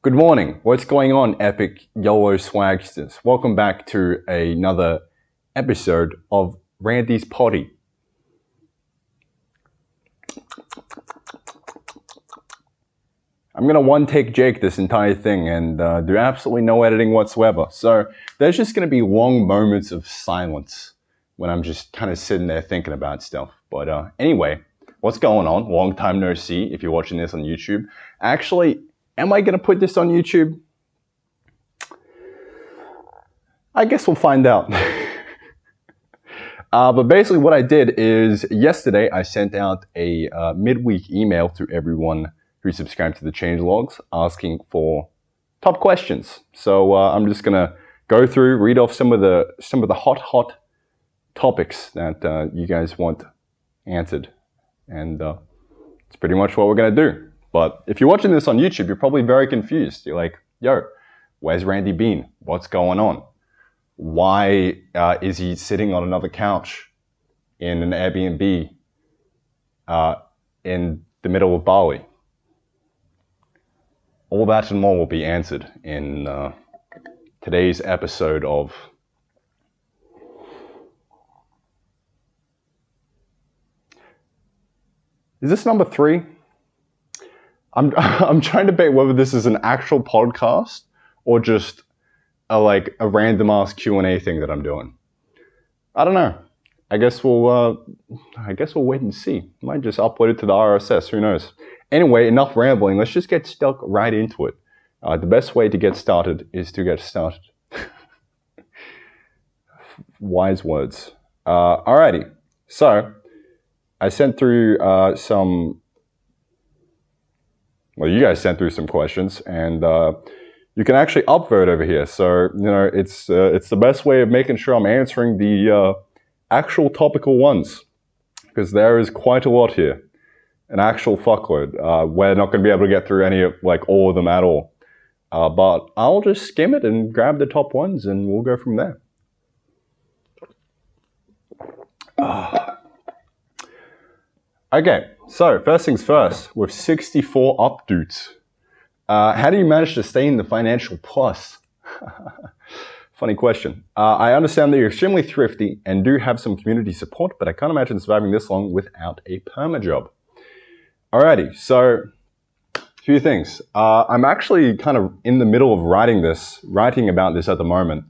Good morning. What's going on, epic YOLO swagsters? Welcome back to another episode of Randy's Potty. I'm going to one-take Jake this entire thing and do absolutely no editing whatsoever. So there's just going to be long moments of silence when I'm just kind of sitting there thinking about stuff. But anyway, what's going on? Long time no see if you're watching this on YouTube. Actually, am I going to put this on YouTube? I guess we'll find out. But basically what I did is yesterday I sent out a midweek email to everyone who subscribed to the changelogs asking for top questions. So I'm just going to go through, read off some of the hot topics that you guys want answered. And it's pretty much what we're going to do. But if you're watching this on YouTube, you're probably very confused. You're like, yo, where's Randy been? What's going on? Why is he sitting on another couch in an Airbnb in the middle of Bali? All that and more will be answered in today's episode of Is this number 3? I'm trying to debate whether this is an actual podcast or just a random ass Q&A thing that I'm doing. I don't know. I guess we'll wait and see. Might just upload it to the RSS. Who knows? Anyway, enough rambling. Let's just get stuck right into it. The best way to get started is to get started. Wise words. Alrighty. So I sent through you guys sent through some questions, and you can actually upvote over here. So, it's the best way of making sure I'm answering the actual topical ones, because there is quite a lot here, an actual fuckload. We're not going to be able to get through all of them at all. But I'll just skim it and grab the top ones, and we'll go from there. Okay, so first things first, with 64 updates. How do you manage to stay in the financial plus? Funny question. I understand that you're extremely thrifty and do have some community support, but I can't imagine surviving this long without a perma job. Alrighty, so a few things. I'm actually kind of in the middle of writing about this at the moment,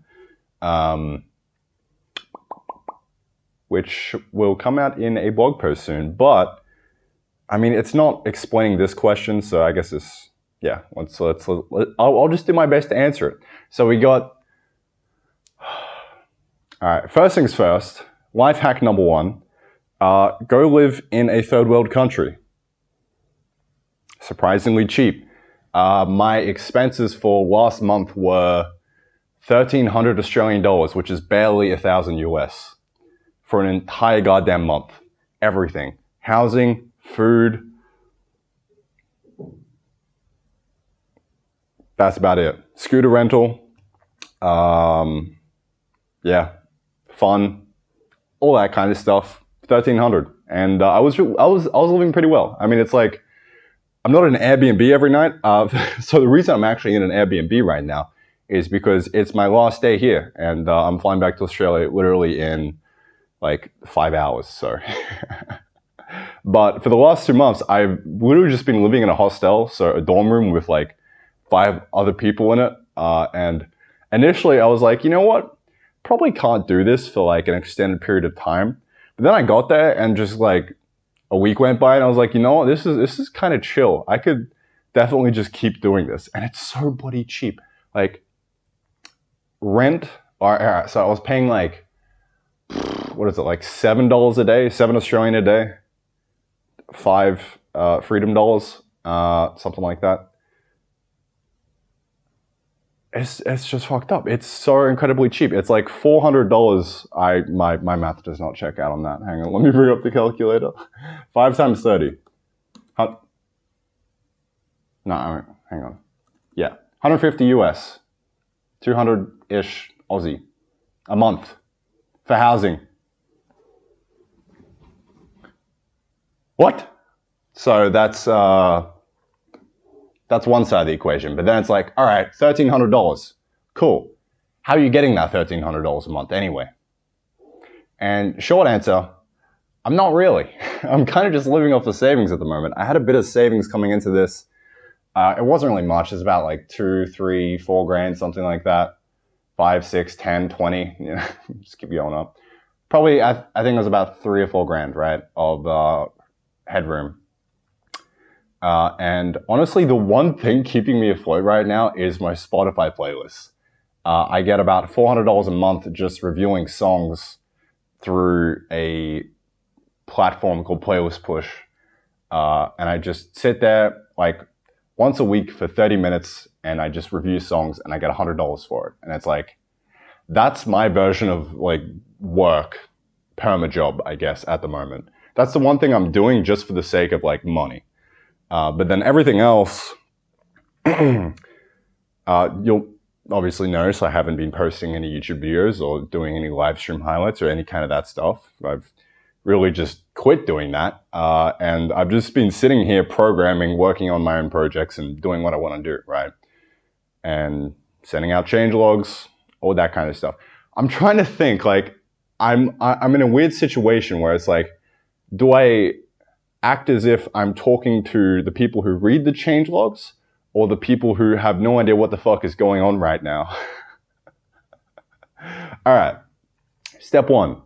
which will come out in a blog post soon. But I mean, it's not explaining this question, so I guess it's I'll just do my best to answer it. So we got, all right, first things first, life hack number 1, go live in a third world country. Surprisingly cheap. My expenses for last month were 1,300 Australian dollars, which is barely 1,000 US for an entire goddamn month. Everything. Housing, food. That's about it. Scooter rental. Fun. All that kind of stuff. 1,300. And I was living pretty well. I mean, it's like, I'm not in an Airbnb every night. So the reason I'm actually in an Airbnb right now is because it's my last day here. And I'm flying back to Australia literally in 5 hours. So, but for the last 2 months, I've literally just been living in a hostel. So a dorm room with 5 other people in it. And initially I was like, you know what? Probably can't do this for an extended period of time. But then I got there and just a week went by and I was like, you know what? This is kind of chill. I could definitely just keep doing this. And it's so bloody cheap. Rent, so I was paying what is it, $7 a day, 7 Australian a day, 5 freedom dollars, something like that. It's just fucked up. It's so incredibly cheap. It's $400. My math does not check out on that. Hang on, let me bring up the calculator. 5 times 30. No, hang on. Yeah, 150 US, 200-ish Aussie a month for housing. What? So that's That's one side of the equation. But then it's like, all right, $1,300. Cool. How are you getting that $1,300 a month anyway? And short answer, I'm not really. I'm kind of just living off the savings at the moment. I had a bit of savings coming into this. It wasn't really much. It's about like 2, 3, 4 grand, something like that. 5, 6, 10, 20. You know, just keep going up. Probably, I think it was about 3 or 4 grand, right, of headroom. And honestly, the one thing keeping me afloat right now is my Spotify playlist. I get about $400 a month just reviewing songs through a platform called Playlist Push. And I just sit there like once a week for 30 minutes and I just review songs and I get $100 for it. And it's like, that's my version of like work, perma job, I guess, at the moment. That's the one thing I'm doing just for the sake of like money. But then everything else, you'll obviously notice I haven't been posting any YouTube videos or doing any live stream highlights or any kind of that stuff. I've really just quit doing that. And I've just been sitting here programming, working on my own projects and doing what I want to do, right? And sending out change logs, all that kind of stuff. I'm trying to think, like, I'm in a weird situation where it's like, do I act as if I'm talking to the people who read the change logs or the people who have no idea what the fuck is going on right now? All right. Step 1.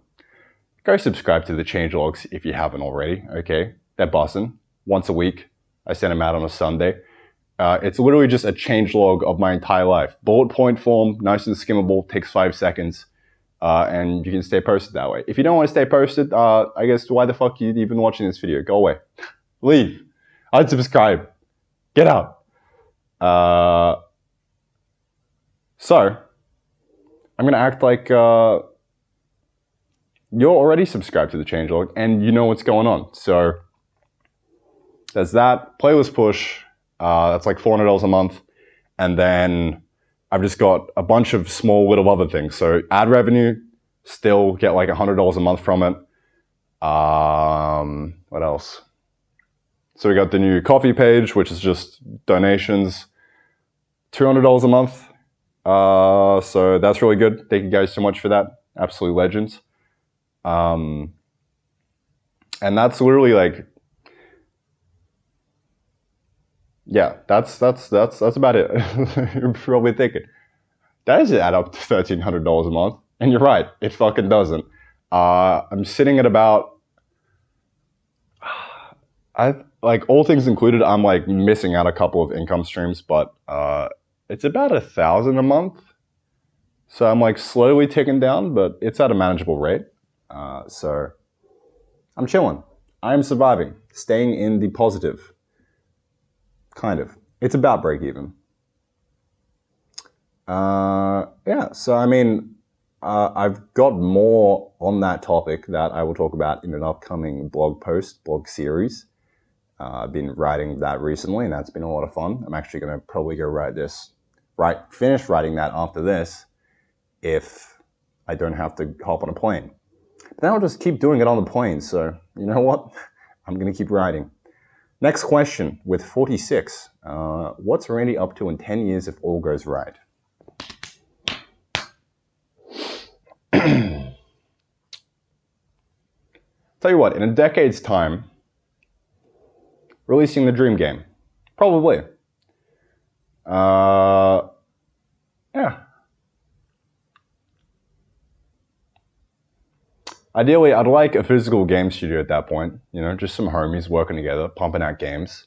Go subscribe to the change logs if you haven't already, okay? They're bussin'. Once a week. I send them out on a Sunday. It's literally just a change log of my entire life. Bullet point form, nice and skimmable, takes 5 seconds. And you can stay posted that way. If you don't want to stay posted, I guess why the fuck are you even watching this video? Go away. Leave. Unsubscribe. Get out. So, I'm going to act like you're already subscribed to the changelog and you know what's going on. So, there's that. Playlist push. That's like $400 a month. And then I've just got a bunch of small little other things. So ad revenue, still get like $100 a month from it. What else? So we got the new coffee page, which is just donations, $200 a month. So that's really good. Thank you guys so much for that. Absolute legends. And that's literally like, yeah, that's about it. You're probably thinking, that doesn't add up to $1,300 a month. And you're right, it fucking doesn't. I'm sitting at about, like all things included, I'm like missing out a couple of income streams, but it's about $1,000 a month. So I'm like slowly ticking down, but it's at a manageable rate. So I'm chilling. I am surviving, staying in the positive. Kind of. It's about break even. Yeah, so I mean, I've got more on that topic that I will talk about in an upcoming blog series. I've been writing that recently, and that's been a lot of fun. I'm actually going to probably go finish writing that after this, if I don't have to hop on a plane. But then I'll just keep doing it on the plane, so you know what? I'm going to keep writing. Next question with 46. What's Randy up to in 10 years if all goes right? Tell you what, in a decade's time, releasing the dream game. Probably. Yeah. Ideally, I'd like a physical game studio at that point. You know, just some homies working together, pumping out games.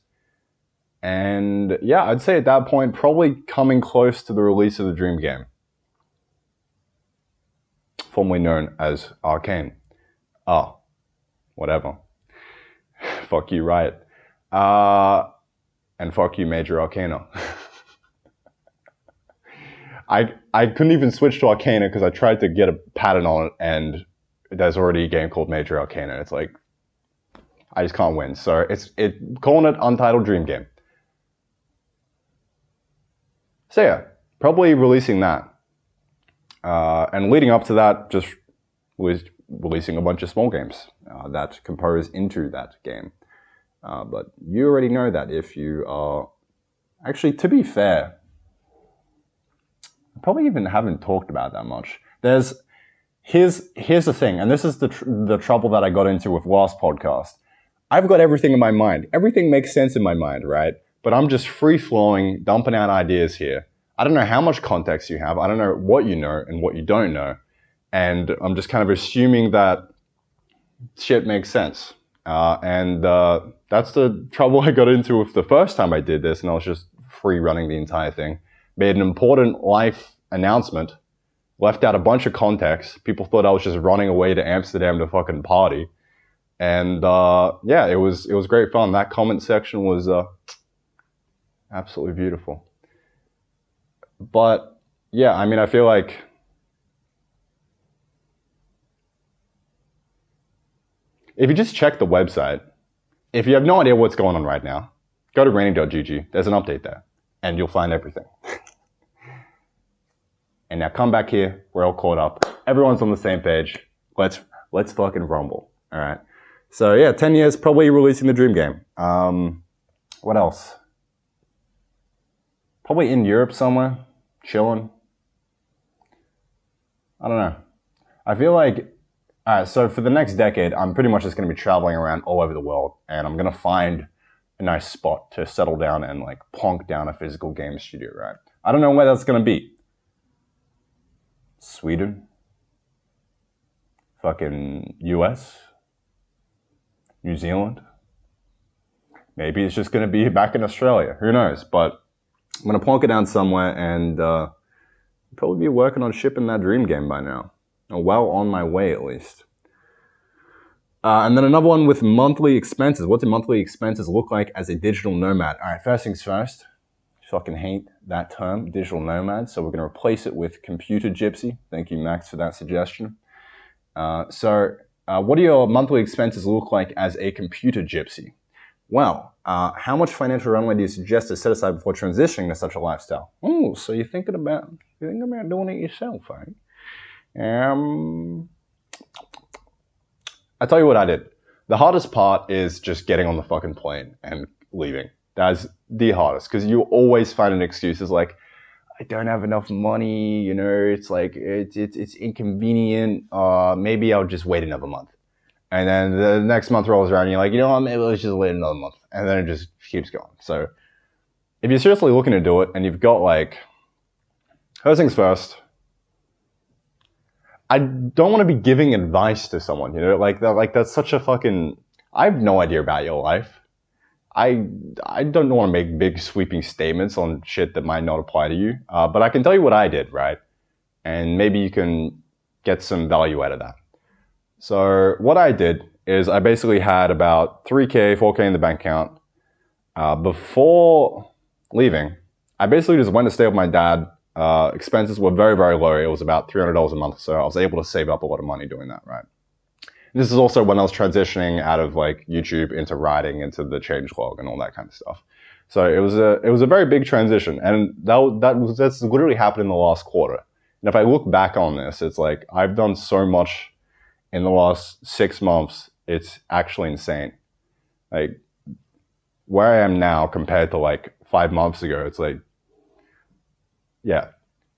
And yeah, I'd say at that point, probably coming close to the release of the dream game. Formerly known as Arcane. Oh, whatever. Fuck you, Riot. And fuck you, Major Arcana. I couldn't even switch to Arcana because I tried to get a patent on it, and there's already a game called Major Arcana. It's like, I just can't win. So calling it Untitled Dream Game. So yeah, probably releasing that. And leading up to that, just was releasing a bunch of small games that compose into that game. But you already know that if you are Actually, to be fair, I probably even haven't talked about that much. Here's the thing, and this is the trouble that I got into with last podcast. I've got everything in my mind. Everything makes sense in my mind, right? But I'm just free-flowing, dumping out ideas here. I don't know how much context you have. I don't know what you know and what you don't know. And I'm just kind of assuming that shit makes sense. And that's the trouble I got into with the first time I did this, and I was just free running the entire thing. Made an important life announcement, left out a bunch of context. People thought I was just running away to Amsterdam to fucking party. And yeah, it was great fun. That comment section was absolutely beautiful. But yeah, I mean, I feel like if you just check the website, if you have no idea what's going on right now, go to raining.gg. There's an update there, and you'll find everything. And now come back here. We're all caught up. Everyone's on the same page. Let's fucking rumble. All right. So yeah, 10 years, probably releasing the dream game. What else? Probably in Europe somewhere, chilling. I don't know. I feel like, all right, so for the next decade, I'm pretty much just going to be traveling around all over the world, and I'm going to find a nice spot to settle down and like plonk down a physical game studio, right? I don't know where that's going to be. Sweden? Fucking US? New Zealand? Maybe it's just going to be back in Australia. Who knows? But I'm going to plonk it down somewhere and probably be working on shipping that dream game by now. Well on my way, at least. And then another one with monthly expenses. What do monthly expenses look like as a digital nomad? All right, first things first. Fucking hate that term, digital nomad. So we're going to replace it with computer gypsy. Thank you, Max, for that suggestion. So what do your monthly expenses look like as a computer gypsy? Well, how much financial runway do you suggest to set aside before transitioning to such a lifestyle? Oh, so you're thinking about doing it yourself, right? I tell you what I did. The hardest part is just getting on the fucking plane and leaving. That's the hardest, because you always find an excuse. It's like, I don't have enough money, you know, it's like, it's inconvenient. Maybe I'll just wait another month. And then the next month rolls around and you're like, you know what, maybe let's just wait another month. And then it just keeps going. So if you're seriously looking to do it and you've got like, first things first, I don't want to be giving advice to someone, you know, like that's such a fucking, I have no idea about your life. I don't want to make big sweeping statements on shit that might not apply to you. But I can tell you what I did, right? And maybe you can get some value out of that. So what I did is I basically had about 3K, 4K in the bank account. Before leaving, I basically just went to stay with my dad. Expenses were very, very low. It was about $300 a month. So I was able to save up a lot of money doing that, right? This is also when I was transitioning out of like YouTube into writing, into the changelog and all that kind of stuff. So it was a very big transition, and that's literally happened in the last quarter. And if I look back on this, it's like I've done so much in the last 6 months. It's actually insane. Like where I am now compared to like 5 months ago, it's like, yeah,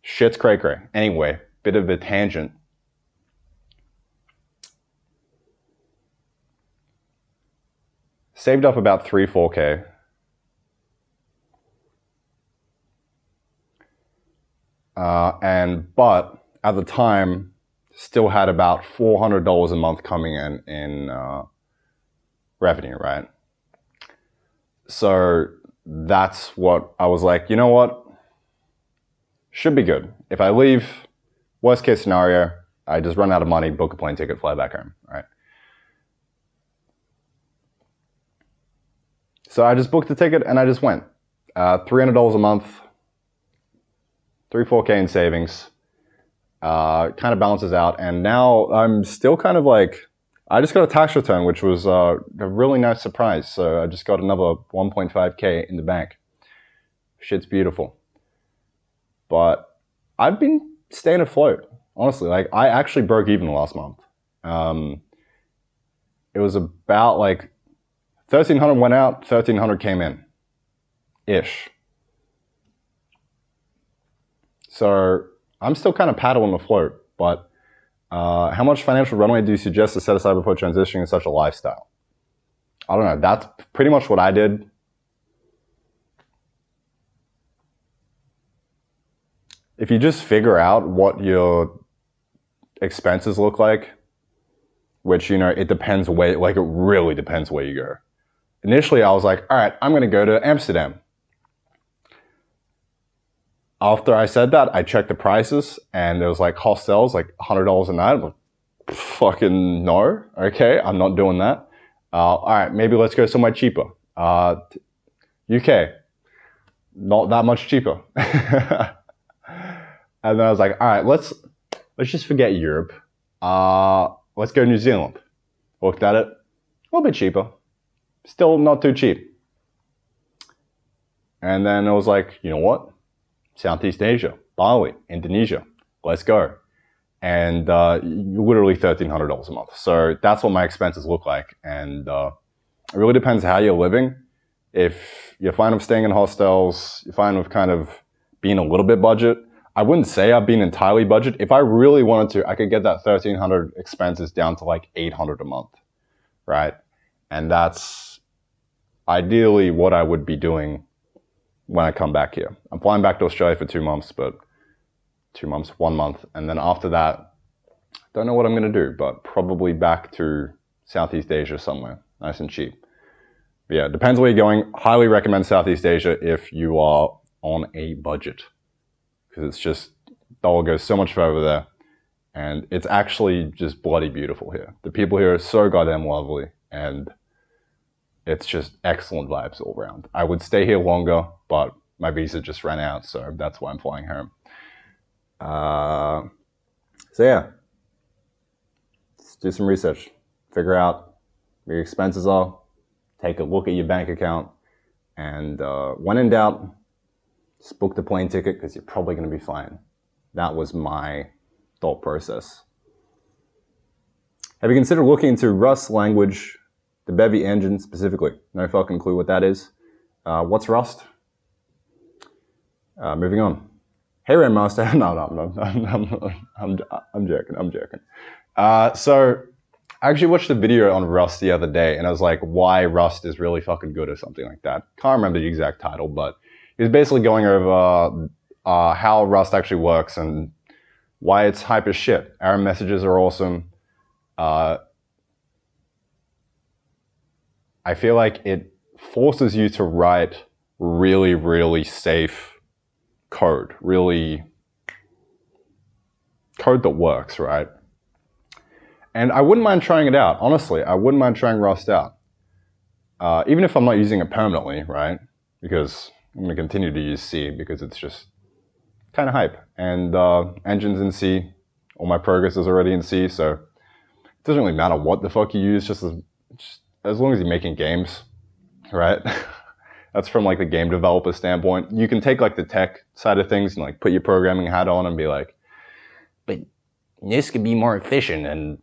shit's cray cray. Anyway, bit of a tangent. Saved up about 3-4K. But at the time, still had about $400 a month coming in revenue, right? So that's what I was like, you know what? Should be good. If I leave, worst case scenario, I just run out of money, book a plane ticket, fly back home, right? So I just booked the ticket and I just went. $300 a month, 3-4K in savings, kind of balances out. And now I'm still kind of like, I just got a tax return, which was a really nice surprise. So I just got another 1.5K in the bank. Shit's beautiful. But I've been staying afloat, honestly. Like I actually broke even last month. It was about like 1,300 went out, 1,300 came in, ish. So I'm still kind of paddling afloat, but how much financial runway do you suggest to set aside before transitioning to such a lifestyle? I don't know. That's pretty much what I did. If you just figure out what your expenses look like, which, you know, it depends where, like, it really depends where you go. Initially, I was like, all right, I'm going to go to Amsterdam. After I said that, I checked the prices, and it was like hostels, like $100 a night. I'm like, fucking no. Okay, I'm not doing that. All right, maybe let's go somewhere cheaper. UK, not that much cheaper. And then I was like, all right, let's just forget Europe. Let's go New Zealand. Looked at it, a little bit cheaper. Still not too cheap. And then I was like, you know what? Southeast Asia, Bali, Indonesia, let's go. And literally $1,300 a month. So that's what my expenses look like. And it really depends how you're living. If you're fine with staying in hostels, you're fine with kind of being a little bit budget. I wouldn't say I've been entirely budget. If I really wanted to, I could get that 1,300 expenses down to like 800 a month, right? And that's ideally what I would be doing when I come back here. I'm flying back to Australia for 2 months, but 2 months, 1 month. And then after that, don't know what I'm going to do, but probably back to Southeast Asia somewhere, nice and cheap. But yeah, depends where you're going. Highly recommend Southeast Asia if you are on a budget. Because it's just, dollar goes so much further there. And it's actually just bloody beautiful here. The people here are so goddamn lovely. And it's just excellent vibes all around. I would stay here longer, but my visa just ran out, so that's why I'm flying home. So yeah, let's do some research. Figure out where your expenses are. Take a look at your bank account. And when in doubt, just book the plane ticket because you're probably going to be fine. That was my thought process. Have you considered looking into Rust language, the Bevy engine specifically? No fucking clue what that is. What's Rust? Moving on. Hey, Rainmaster. No, I'm joking. So I actually watched a video on Rust the other day, and I was like, why Rust is really fucking good or something like that. Can't remember the exact title, but he was basically going over how Rust actually works and why it's hype as shit. Error messages are awesome. I feel like it forces you to write really, really safe code. Really code that works, right? And I wouldn't mind trying it out. Honestly, I wouldn't mind trying Rust out. Even if I'm not using it permanently, right? Because I'm going to continue to use C because it's just kind of hype. And engine's in C. All my progress is already in C, so it doesn't really matter what the fuck you use, just as long as you're making games, right? That's from like the game developer standpoint. You can take like the tech side of things and like put your programming hat on and be like, but this could be more efficient and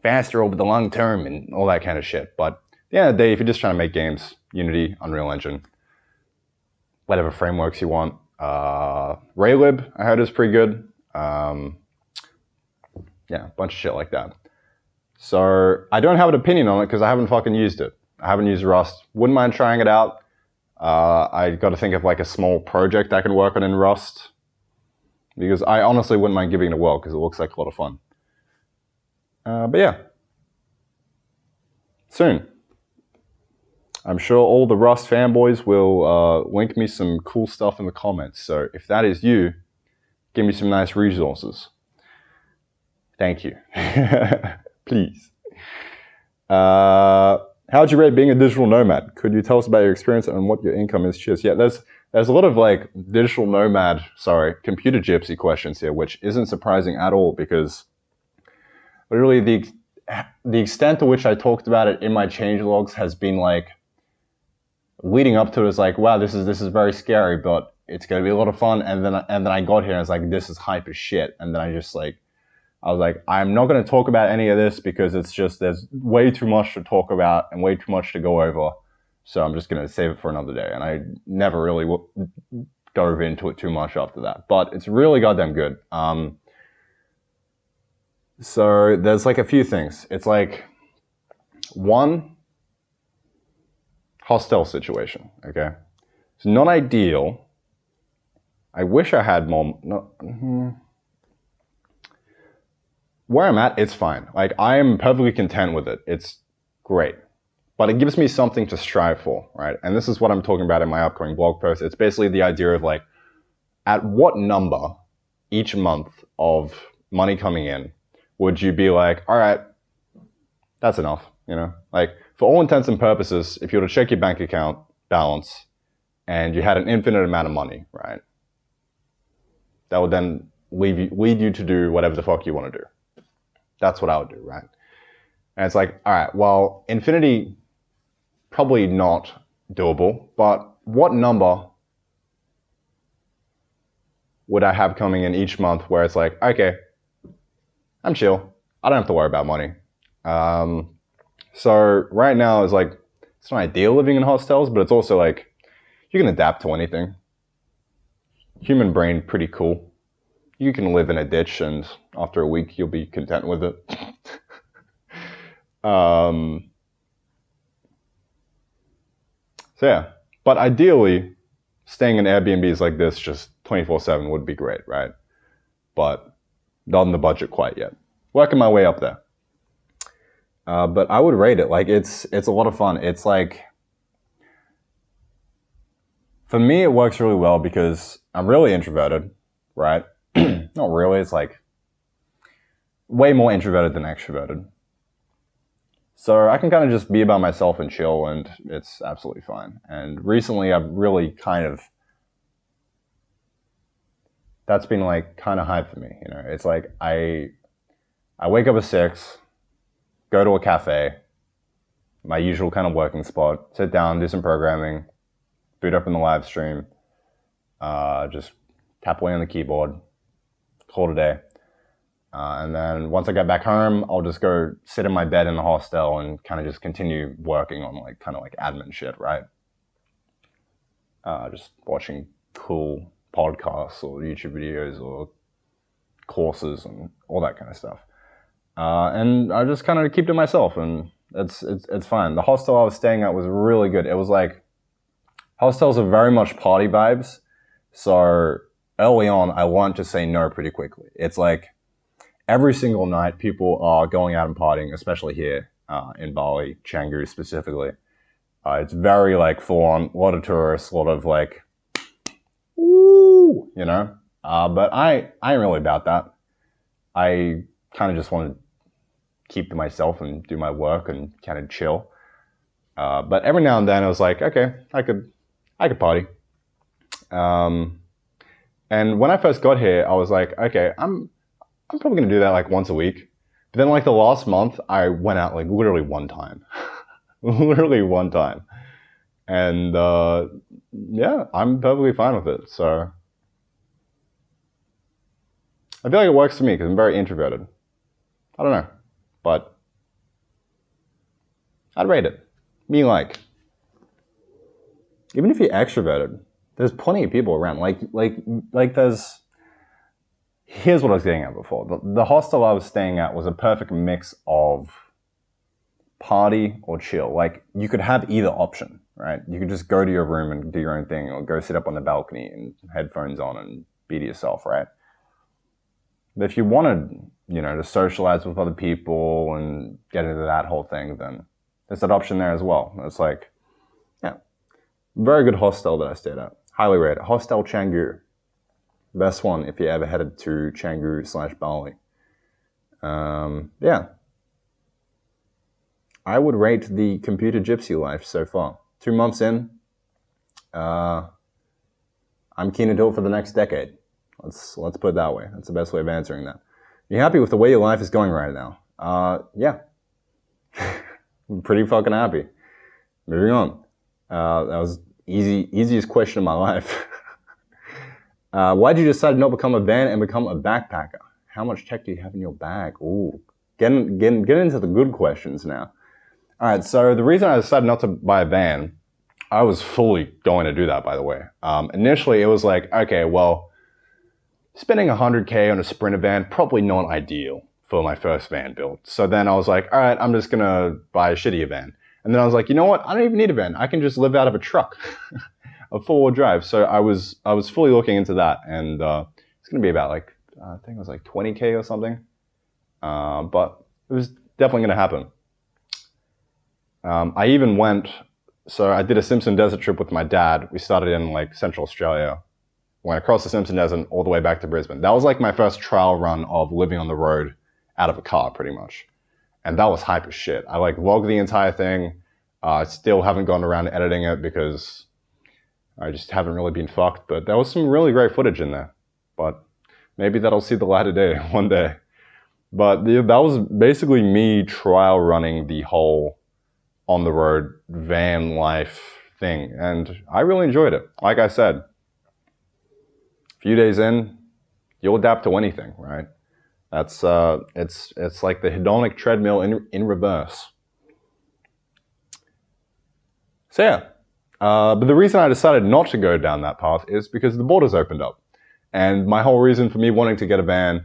faster over the long term and all that kind of shit. But at the end of the day, if you're just trying to make games, Unity, Unreal Engine, whatever frameworks you want. Raylib, I heard, is pretty good. Yeah, a bunch of shit like that. So I don't have an opinion on it because I haven't fucking used it. I haven't used Rust. Wouldn't mind trying it out. I got to think of like a small project I can work on in Rust because I honestly wouldn't mind giving it a whirl because it looks like a lot of fun. But yeah, soon. I'm sure all the Rust fanboys will link me some cool stuff in the comments. So if that is you, give me some nice resources. Thank you. Please. How'd you rate being a digital nomad? Could you tell us about your experience and what your income is? Cheers. Yeah, there's a lot of like computer gypsy questions here, which isn't surprising at all because literally the extent to which I talked about it in my changelogs has been like leading up to it is like, wow, this is very scary, but it's gonna be a lot of fun. And then I got here and it's like, this is hype as shit. And then I was like, I'm not gonna talk about any of this because it's just there's way too much to talk about and way too much to go over. So I'm just gonna save it for another day. And I never really dove into it too much after that. But it's really goddamn good. So there's like a few things. It's like, one, hostel situation, okay? It's not ideal. I wish I had more. Where I'm at, it's fine. Like, I am perfectly content with it. It's great. But it gives me something to strive for, right? And this is what I'm talking about in my upcoming blog post. It's basically the idea of like, at what number each month of money coming in would you be like, all right, that's enough, you know? Like, for all intents and purposes, if you were to check your bank account balance and you had an infinite amount of money, right? That would then lead you to do whatever the fuck you want to do. That's what I would do, right? And it's like, all right, well, infinity, probably not doable, but what number would I have coming in each month where it's like, okay, I'm chill. I don't have to worry about money. So right now is like, it's not ideal living in hostels, but it's also like, you can adapt to anything. Human brain, pretty cool. You can live in a ditch and after a week, you'll be content with it. So yeah, but ideally, staying in Airbnbs like this just 24/7 would be great, right? But not in the budget quite yet. Working my way up there. But I would rate it. Like, it's a lot of fun. It's like, for me, it works really well because I'm really introverted, right? Not really. It's like way more introverted than extroverted. So I can kind of just be by myself and chill, and it's absolutely fine. And recently I've really that's been like kind of hype for me, you know. It's like I wake up at 6, go to a cafe, my usual kind of working spot, sit down, do some programming, boot up in the live stream, just tap away on the keyboard, call it a day. And then once I get back home, I'll just go sit in my bed in the hostel and kind of just continue working on like kind of like admin shit, right? Just watching cool podcasts or YouTube videos or courses and all that kind of stuff. And I just kind of keep to myself, and it's fine. The hostel I was staying at was really good. It was like, hostels are very much party vibes. So early on, I learned to say no pretty quickly. It's like, every single night, people are going out and partying, especially here in Bali, Canggu specifically. It's very like full on, a lot of tourists, a lot of like, woo, you know. But I ain't really about that. I kind of just want to keep to myself and do my work and kind of chill. But every now and then, I was like, okay, I could party. And when I first got here, I was like, okay, I'm probably going to do that like once a week. But then like the last month, I went out like literally one time. Literally one time. And yeah, I'm perfectly fine with it. So I feel like it works for me because I'm very introverted. I don't know. But I'd rate it. Me like. Even if you're extroverted, there's plenty of people around. Like there's... Here's what I was getting at before. The hostel I was staying at was a perfect mix of party or chill. Like, you could have either option, right? You could just go to your room and do your own thing, or go sit up on the balcony and headphones on and be to yourself, right? But if you wanted, you know, to socialize with other people and get into that whole thing, then there's that option there as well. It's like, yeah, very good hostel that I stayed at. Highly rated. Hostel Canggu. Best one if you ever headed to Canggu/Bali. Yeah. I would rate the computer gypsy life so far. 2 months in, I'm keen to do it for the next decade. Let's put it that way. That's the best way of answering that. You happy with the way your life is going right now? Yeah. I'm pretty fucking happy. Moving on. That was easiest question of my life. Why did you decide to not become a van and become a backpacker? How much tech do you have in your bag? Ooh, get into the good questions now. All right, so the reason I decided not to buy a van I was fully going to do that, by the way. Initially, it was like, okay, well, spending $100K on a Sprinter van, probably not ideal for my first van build. So then I was like, all right, I'm just going to buy a shittier van. And then I was like, you know what? I don't even need a van. I can just live out of a truck, a four-wheel drive. So I was fully looking into that. And it's going to be about like, I think it was like 20K or something. But it was definitely going to happen. I even went, so I did a Simpson Desert trip with my dad. We started in like Central Australia, went across the Simpson Desert all the way back to Brisbane. That was like my first trial run of living on the road out of a car, pretty much. And that was hype as shit. I like vlogged the entire thing. I still haven't gone around editing it because I just haven't really been fucked. But there was some really great footage in there. But maybe that'll see the light of day one day. But that was basically me trial running the whole on the road van life thing. And I really enjoyed it. Like I said, a few days in, you'll adapt to anything, right? That's it's like the hedonic treadmill in reverse. So yeah, but the reason I decided not to go down that path is because the borders opened up. And my whole reason for me wanting to get a van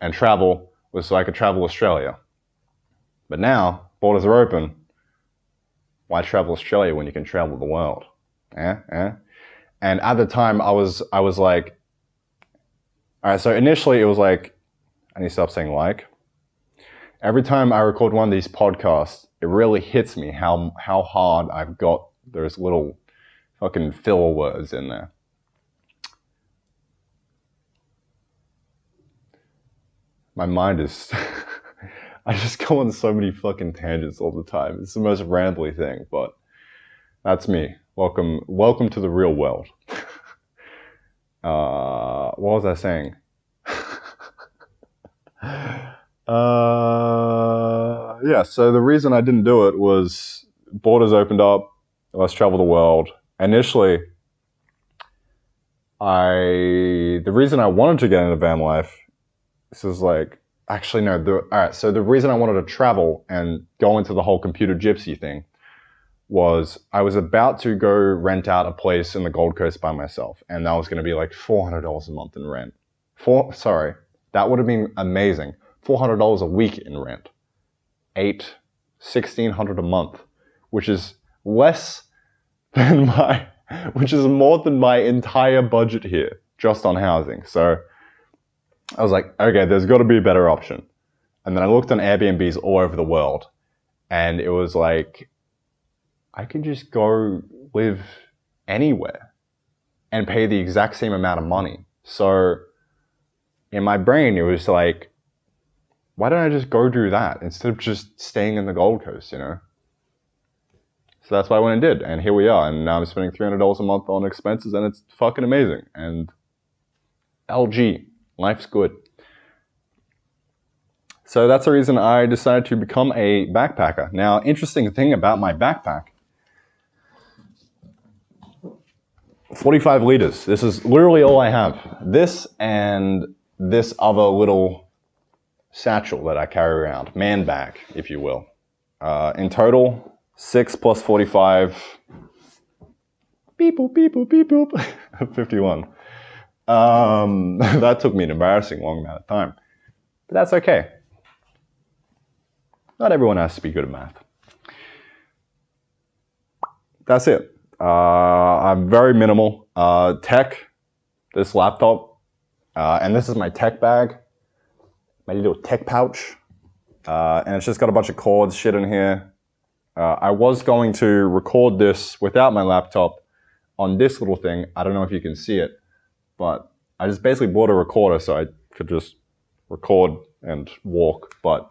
and travel was so I could travel Australia. But now, borders are open. Why travel Australia when you can travel the world? And at the time, I was like, all right, so initially it was like, I need to stop saying like. Every time I record one of these podcasts, it really hits me how hard I've got those little fucking filler words in there. My mind is, I just go on so many fucking tangents all the time. It's the most rambly thing, but that's me. Welcome to the real world. What was I saying? Yeah, so the reason I didn't do it was borders opened up, let's travel the world. Initially, the reason I wanted to get into van life, this is like, actually no, alright, so the reason I wanted to travel and go into the whole computer gypsy thing was I was about to go rent out a place in the Gold Coast by myself, and that was going to be like $400 a month in rent. That would have been amazing. $400 a week in rent. $1,600 a month, which is less than which is more than my entire budget here, just on housing. So I was like, okay, there's got to be a better option. And then I looked on Airbnbs all over the world, and it was like, I can just go live anywhere and pay the exact same amount of money. So in my brain, it was like, why don't I just go do that instead of just staying in the Gold Coast, you know? So that's what I went and did, and here we are. And now I'm spending $300 a month on expenses, and it's fucking amazing. And LG, life's good. So that's the reason I decided to become a backpacker. Now, interesting thing about my backpack, 45 liters. This is literally all I have. This and this other little satchel that I carry around, man bag, if you will. In total, 6 plus 45, beep boop, beep boop, beep boop, 51. That took me an embarrassing long amount of time, but that's okay. Not everyone has to be good at math. That's it. I'm very minimal. Tech, this laptop, and this is my tech bag, my little tech pouch, and it's just got a bunch of cords, shit in here. I was going to record this without my laptop on this little thing. I don't know if you can see it, but I just basically bought a recorder so I could just record and walk, but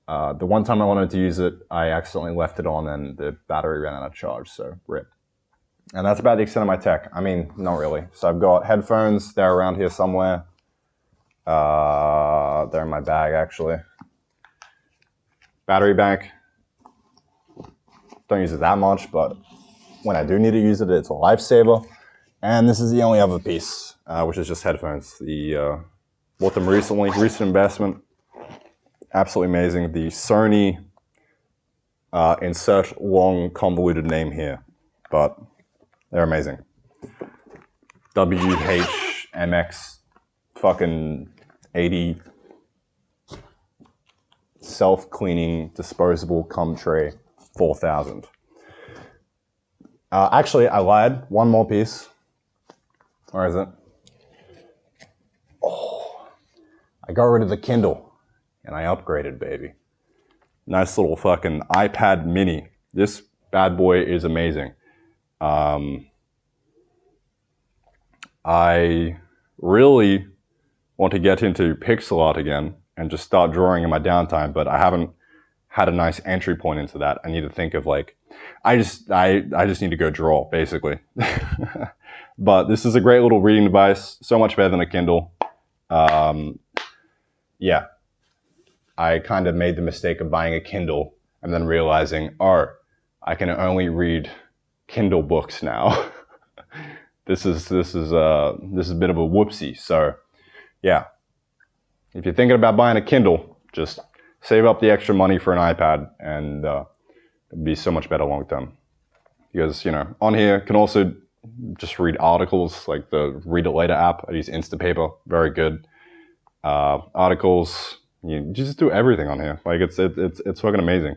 the one time I wanted to use it, I accidentally left it on and the battery ran out of charge, so rip. And that's about the extent of my tech. I mean, not really. So I've got headphones, they're around here somewhere. They're in my bag, actually. Battery bank. Don't use it that much, but when I do need to use it, it's a lifesaver. And this is the only other piece, which is just headphones. Bought them recently, recent investment. Absolutely amazing. The Sony, insert long convoluted name here. but they're amazing. WHMX fucking 80 self-cleaning disposable cum tray 4000. Actually, I lied. One more piece. Where is it? Oh, I got rid of the Kindle and I upgraded, baby. Nice little fucking iPad mini. This bad boy is amazing. I really want to get into pixel art again and just start drawing in my downtime, but I haven't had a nice entry point into that. I need to think of like, I just need to go draw, basically. But this is a great little reading device, so much better than a Kindle. Yeah, I kind of made the mistake of buying a Kindle and then realizing, oh, I can only read Kindle books now. This is a bit of a whoopsie. So, yeah, if you're thinking about buying a Kindle, just save up the extra money for an iPad, and it'll be so much better long term. Because, you know, on here can also just read articles, like the Read It Later app. I use Instapaper, very good. Articles, you just do everything on here. Like it's fucking amazing.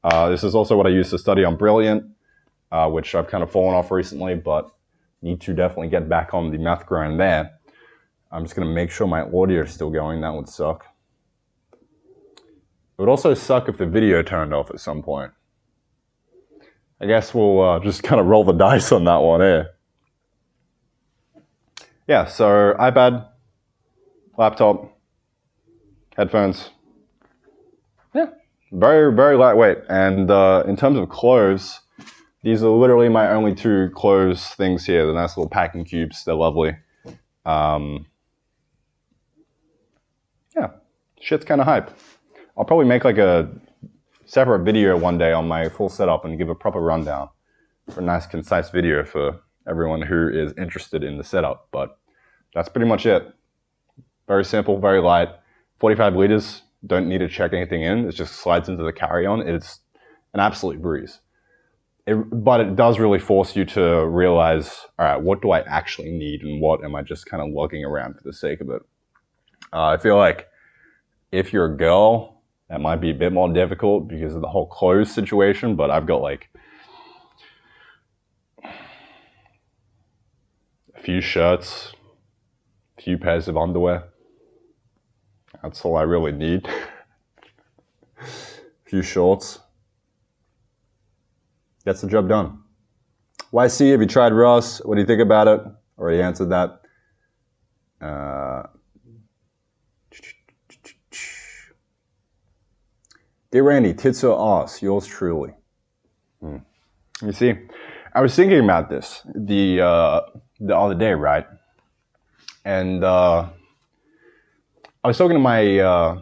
This is also what I use to study on Brilliant, which I've kind of fallen off recently, but need to definitely get back on the math grind there. I'm just gonna make sure my audio is still going. That would suck. It would also suck if the video turned off at some point. I guess we'll just kind of roll the dice on that one, eh? Yeah, so iPad, laptop, headphones. Yeah, very, very lightweight. And in terms of clothes, these are literally my only two clothes things here. The nice little packing cubes, they're lovely. Yeah, shit's kind of hype. I'll probably make like a separate video one day on my full setup and give a proper rundown for a nice concise video for everyone who is interested in the setup. But that's pretty much it. Very simple, very light. 45 liters, don't need to check anything in. It just slides into the carry-on. It's an absolute breeze. But it does really force you to realize, all right, what do I actually need and what am I just kind of lugging around for the sake of it? I feel like if you're a girl, that might be a bit more difficult because of the whole clothes situation, but I've got like a few shirts, a few pairs of underwear. That's all I really need. A few shorts. Gets the job done. YC, have you tried Ross? What do you think about it? Already answered that. Dear Randy, tits or ass? Yours truly. You see, I was thinking about this the other day, right? And I was talking to my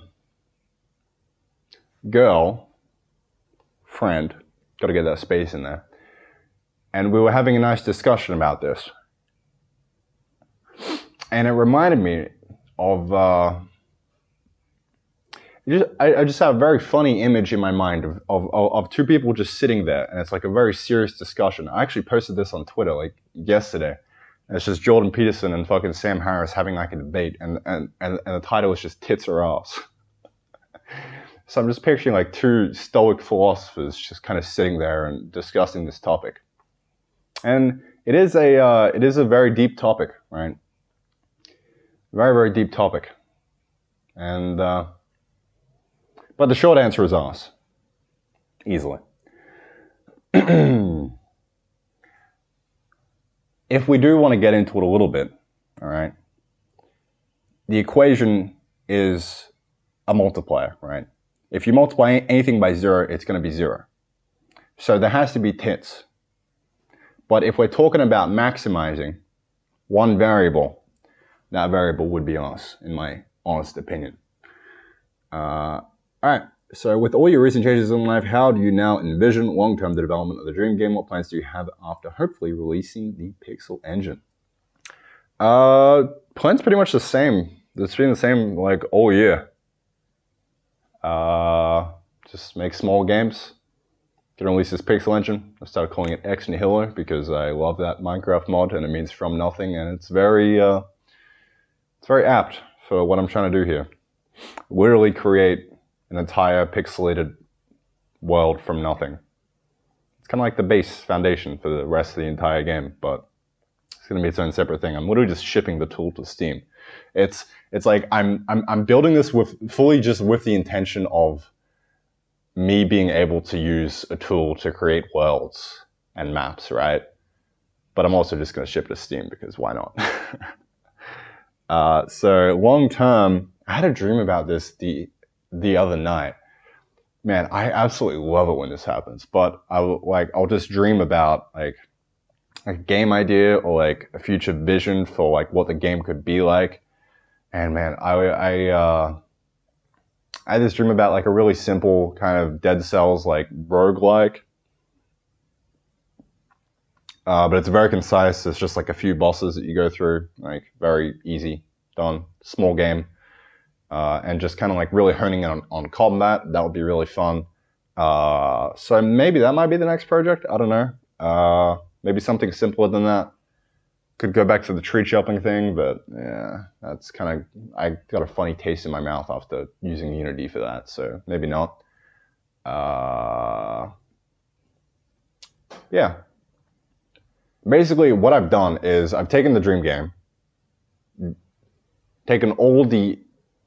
girl friend. Got to get that space in there. And we were having a nice discussion about this. And it reminded me of I just have a very funny image in my mind of two people just sitting there, and it's like a very serious discussion. I actually posted this on Twitter like yesterday. And it's just Jordan Peterson and fucking Sam Harris having like a debate, and the title is just Tits or Ass. So I'm just picturing like two stoic philosophers just kind of sitting there and discussing this topic. And it is a very deep topic, right? Very, very deep topic. And but the short answer is ass. Easily. If we do want to get into it a little bit, all right, the equation is a multiplier, right? If you multiply anything by 0, it's going to be 0. So there has to be tits. But if we're talking about maximizing one variable, that variable would be ass, in my honest opinion. All right. So with all your recent changes in life, how do you now envision long-term the development of the dream game? What plans do you have after hopefully releasing the Pixel engine? Plans pretty much the same. It's been the same like all year. Just make small games, gonna release this pixel engine. I started calling it Ex Nihilo because I love that Minecraft mod, and it means from nothing, and it's very apt for what I'm trying to do here. Literally create an entire pixelated world from nothing. It's kind of like the base foundation for the rest of the entire game, but it's going to be its own separate thing. I'm literally just shipping the tool to Steam. It's like I'm building this fully just with the intention of me being able to use a tool to create worlds and maps, right? But I'm also just going to ship it to Steam because why not? So long term, I had a dream about this the other night. Man, I absolutely love it when this happens. But I'll just dream about like a game idea or like a future vision for like what the game could be like. And man, I had this dream about like a really simple kind of Dead Cells like roguelike. But it's very concise. It's just like a few bosses that you go through, like very easy, done, small game. And just kind of like really honing in on combat. That would be really fun. So maybe that might be the next project. I don't know. Maybe something simpler than that. Could go back to the tree chopping thing, but yeah, that's kind of, I got a funny taste in my mouth after using Unity for that, so maybe not. Yeah. Basically, what I've done is I've taken the dream game, taken all the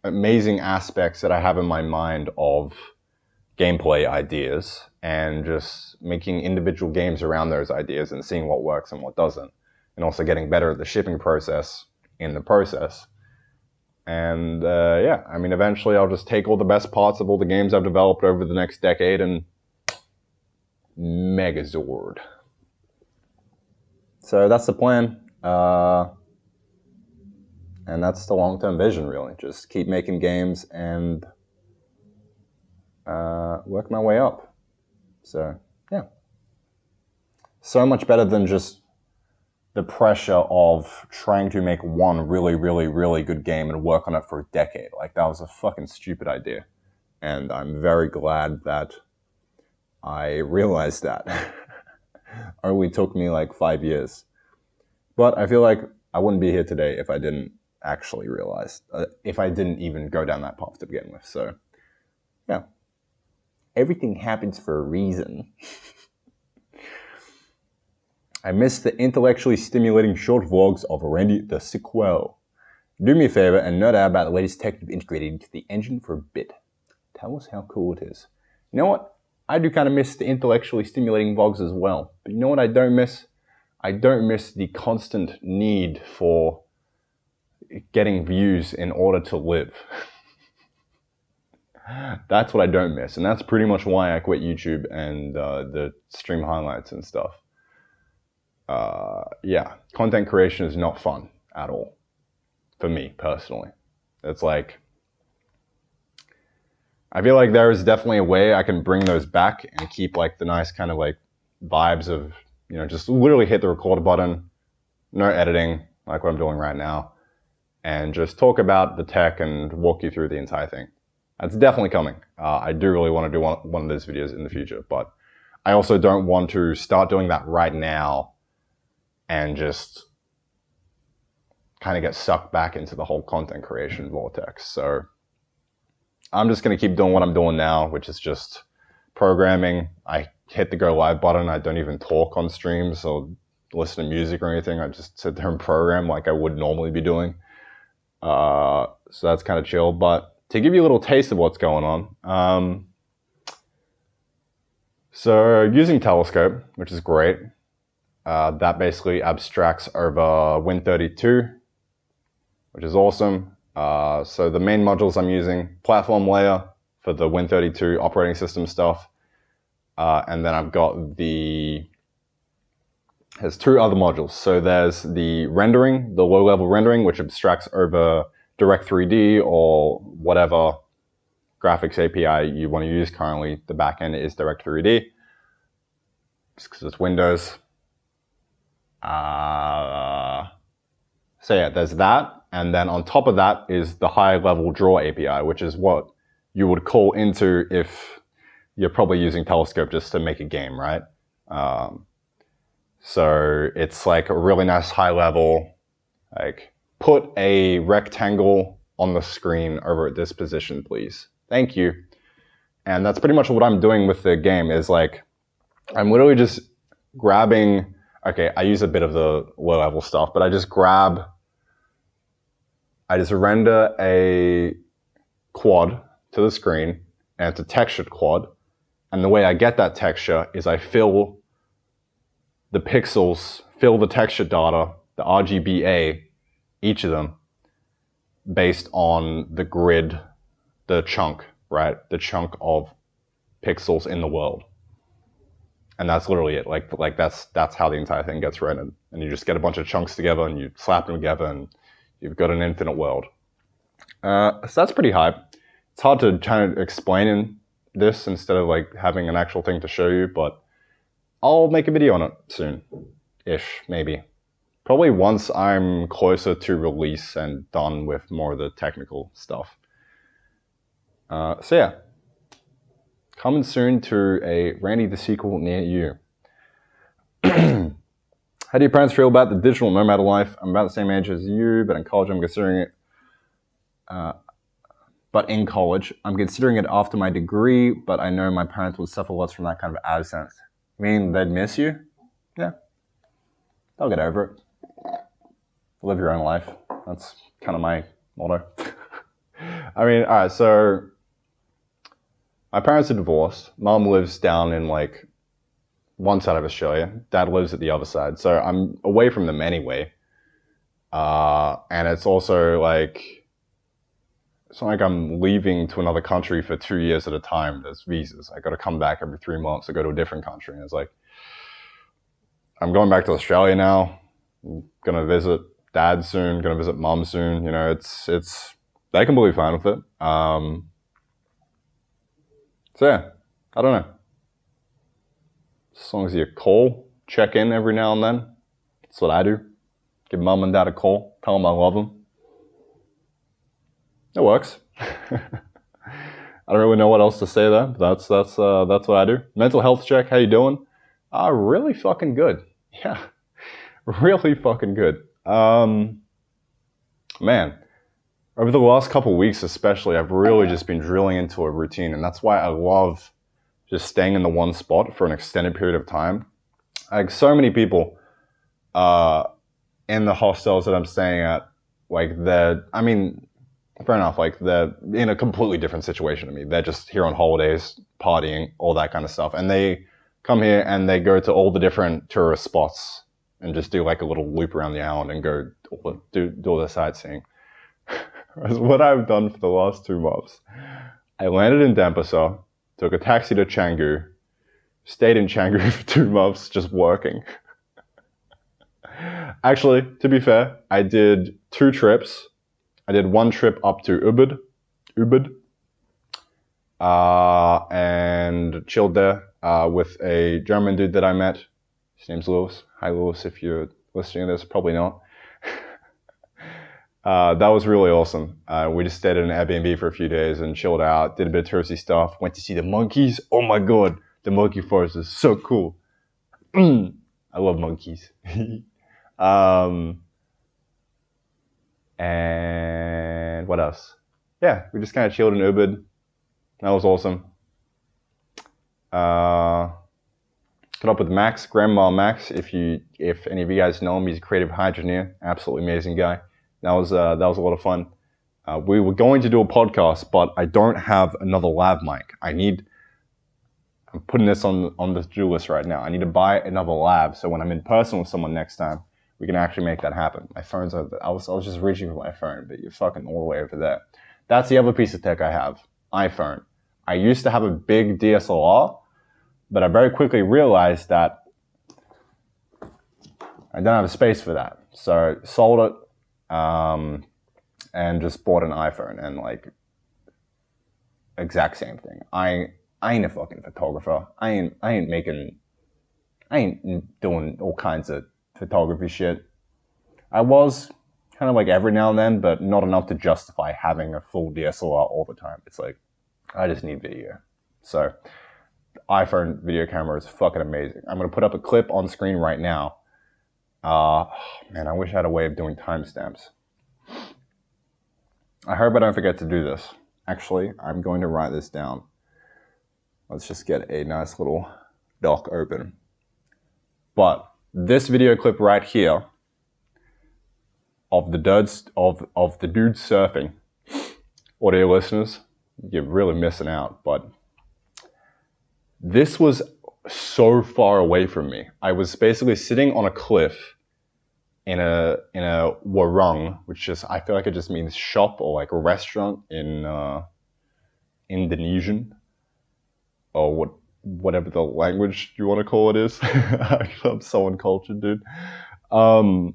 amazing aspects that I have in my mind of gameplay ideas and just making individual games around those ideas and seeing what works and what doesn't. And also getting better at the shipping process in the process. And yeah, I mean, eventually I'll just take all the best parts of all the games I've developed over the next decade and Megazord. So that's the plan. And that's the long-term vision, really. Just keep making games and work my way up. So, yeah. So much better than just the pressure of trying to make one really, really, really good game and work on it for a decade. Like, that was a fucking stupid idea. And I'm very glad that I realized that. It only took me like 5 years. But I feel like I wouldn't be here today if I didn't actually realize, if I didn't even go down that path to begin with. So, yeah. Everything happens for a reason. I miss the intellectually stimulating short vlogs of Randy the Sequel. Do me a favor and nerd out about the latest tech you've integrated into the engine for a bit. Tell us how cool it is. You know what? I do kind of miss the intellectually stimulating vlogs as well. But you know what I don't miss? I don't miss the constant need for getting views in order to live. That's what I don't miss. And that's pretty much why I quit YouTube and the stream highlights and stuff. Yeah, content creation is not fun at all for me personally. It's like, I feel like there is definitely a way I can bring those back and keep like the nice kind of like vibes of, you know, just literally hit the record button, no editing, like what I'm doing right now, and just talk about the tech and walk you through the entire thing. That's definitely coming. I do really want to do one of those videos in the future, but I also don't want to start doing that right now and just kind of get sucked back into the whole content creation vortex. So I'm just going to keep doing what I'm doing now, which is just programming. I hit the go live button. I don't even talk on streams or listen to music or anything. I just sit there and program like I would normally be doing. So that's kind of chill. But to give you a little taste of what's going on, so using Telescope, which is great. That basically abstracts over Win32, which is awesome. So the main modules I'm using, platform layer for the Win32 operating system stuff. And then I've got there's two other modules. So there's the rendering, the low-level rendering, which abstracts over Direct3D or whatever graphics API you want to use. Currently, the backend is Direct3D, just because it's Windows. So yeah, there's that. And then on top of that is the high-level draw API, which is what you would call into if you're probably using telescope just to make a game, right? So it's like a really nice high level, like put a rectangle on the screen over at this position, please. Thank you. And that's pretty much what I'm doing with the game is like, I'm literally just grabbing, okay, I use a bit of the low level stuff, but I just render a quad to the screen, and it's a textured quad. And the way I get that texture is I fill the pixels, fill the texture data, the RGBA, each of them, based on the grid, the chunk, right? The chunk of pixels in the world. And that's literally it. Like that's how the entire thing gets rendered. And you just get a bunch of chunks together and you slap them together and you've got an infinite world. So that's pretty hype. It's hard to kind of explain in this instead of like having an actual thing to show you, but I'll make a video on it soon-ish, maybe. Probably once I'm closer to release and done with more of the technical stuff. So yeah, coming soon to a Randy the sequel near you. How do your parents feel about the digital nomad life? I'm about the same age as you, but in college I'm considering it. I'm considering it after my degree, but I know my parents would suffer lots from that kind of absence. I mean, they'd miss you? Yeah. They'll get over it. Live your own life. That's kind of my motto. I mean, alright, so my parents are divorced. Mom lives down in like one side of Australia. Dad lives at the other side. So I'm away from them anyway. And it's also like, it's not like I'm leaving to another country for 2 years at a time. There's visas. I got to come back every 3 months to go to a different country. And it's like, I'm going back to Australia now. I'm going to visit Dad soon. Going to visit Mom soon. You know, it's they're completely fine with it. So yeah, I don't know. As long as you call, check in every now and then. That's what I do. Give Mom and Dad a call. Tell them I love them. It works. I don't really know what else to say there. But that's what I do. Mental health check. How you doing? Really fucking good. Yeah, really fucking good. Man, over the last couple of weeks especially, I've really just been drilling into a routine, and that's why I love just staying in the one spot for an extended period of time. Like so many people in the hostels that I'm staying at, like fair enough, like they're in a completely different situation to me. They're just here on holidays, partying, all that kind of stuff. And they come here and they go to all the different tourist spots and just do like a little loop around the island and go do all the sightseeing. Whereas what I've done for the last 2 months, I landed in Denpasar, took a taxi to Canggu, stayed in Canggu for 2 months just working. Actually, to be fair, I did 2 trips. I did 1 trip up to Ubud, and chilled there with a German dude that I met. His name's Lewis. Hi, Lewis, if you're listening to this. Probably not. That was really awesome. We just stayed at an Airbnb for a few days and chilled out, did a bit of touristy stuff, went to see the monkeys. Oh my god, the monkey forest is so cool. I love monkeys. And what else? Yeah, we just kind of chilled in Ubud. That was awesome. Caught up with Max, Grandma Max. If any of you guys know him, he's a creative hydrogeneer, absolutely amazing guy. That was a lot of fun. We were going to do a podcast, but I don't have another lav mic. I'm putting this on the to-do list right now. I need to buy another lav, so when I'm in person with someone next time, we can actually make that happen. My phone's over there. I was just reaching for my phone, but you're fucking all the way over there. That's the other piece of tech I have, iPhone. I used to have a big DSLR, but I very quickly realized that I don't have a space for that. So sold it, and just bought an iPhone, and like, exact same thing. I ain't a fucking photographer. I ain't doing all kinds of photography shit. I was kind of like every now and then, but not enough to justify having a full DSLR all the time. It's like, I just need video. So iPhone video camera is fucking amazing. I'm going to put up a clip on screen right now. Man, I wish I had a way of doing timestamps. I hope I don't forget to do this. Actually, I'm going to write this down. Let's just get a nice little doc open. But this video clip right here of the dudes surfing, audio listeners, you're really missing out. But this was so far away from me. I was basically sitting on a cliff in a warung, which is, I feel like it just means shop or like a restaurant in Indonesian, or whatever the language you want to call it is. I'm so uncultured, dude. So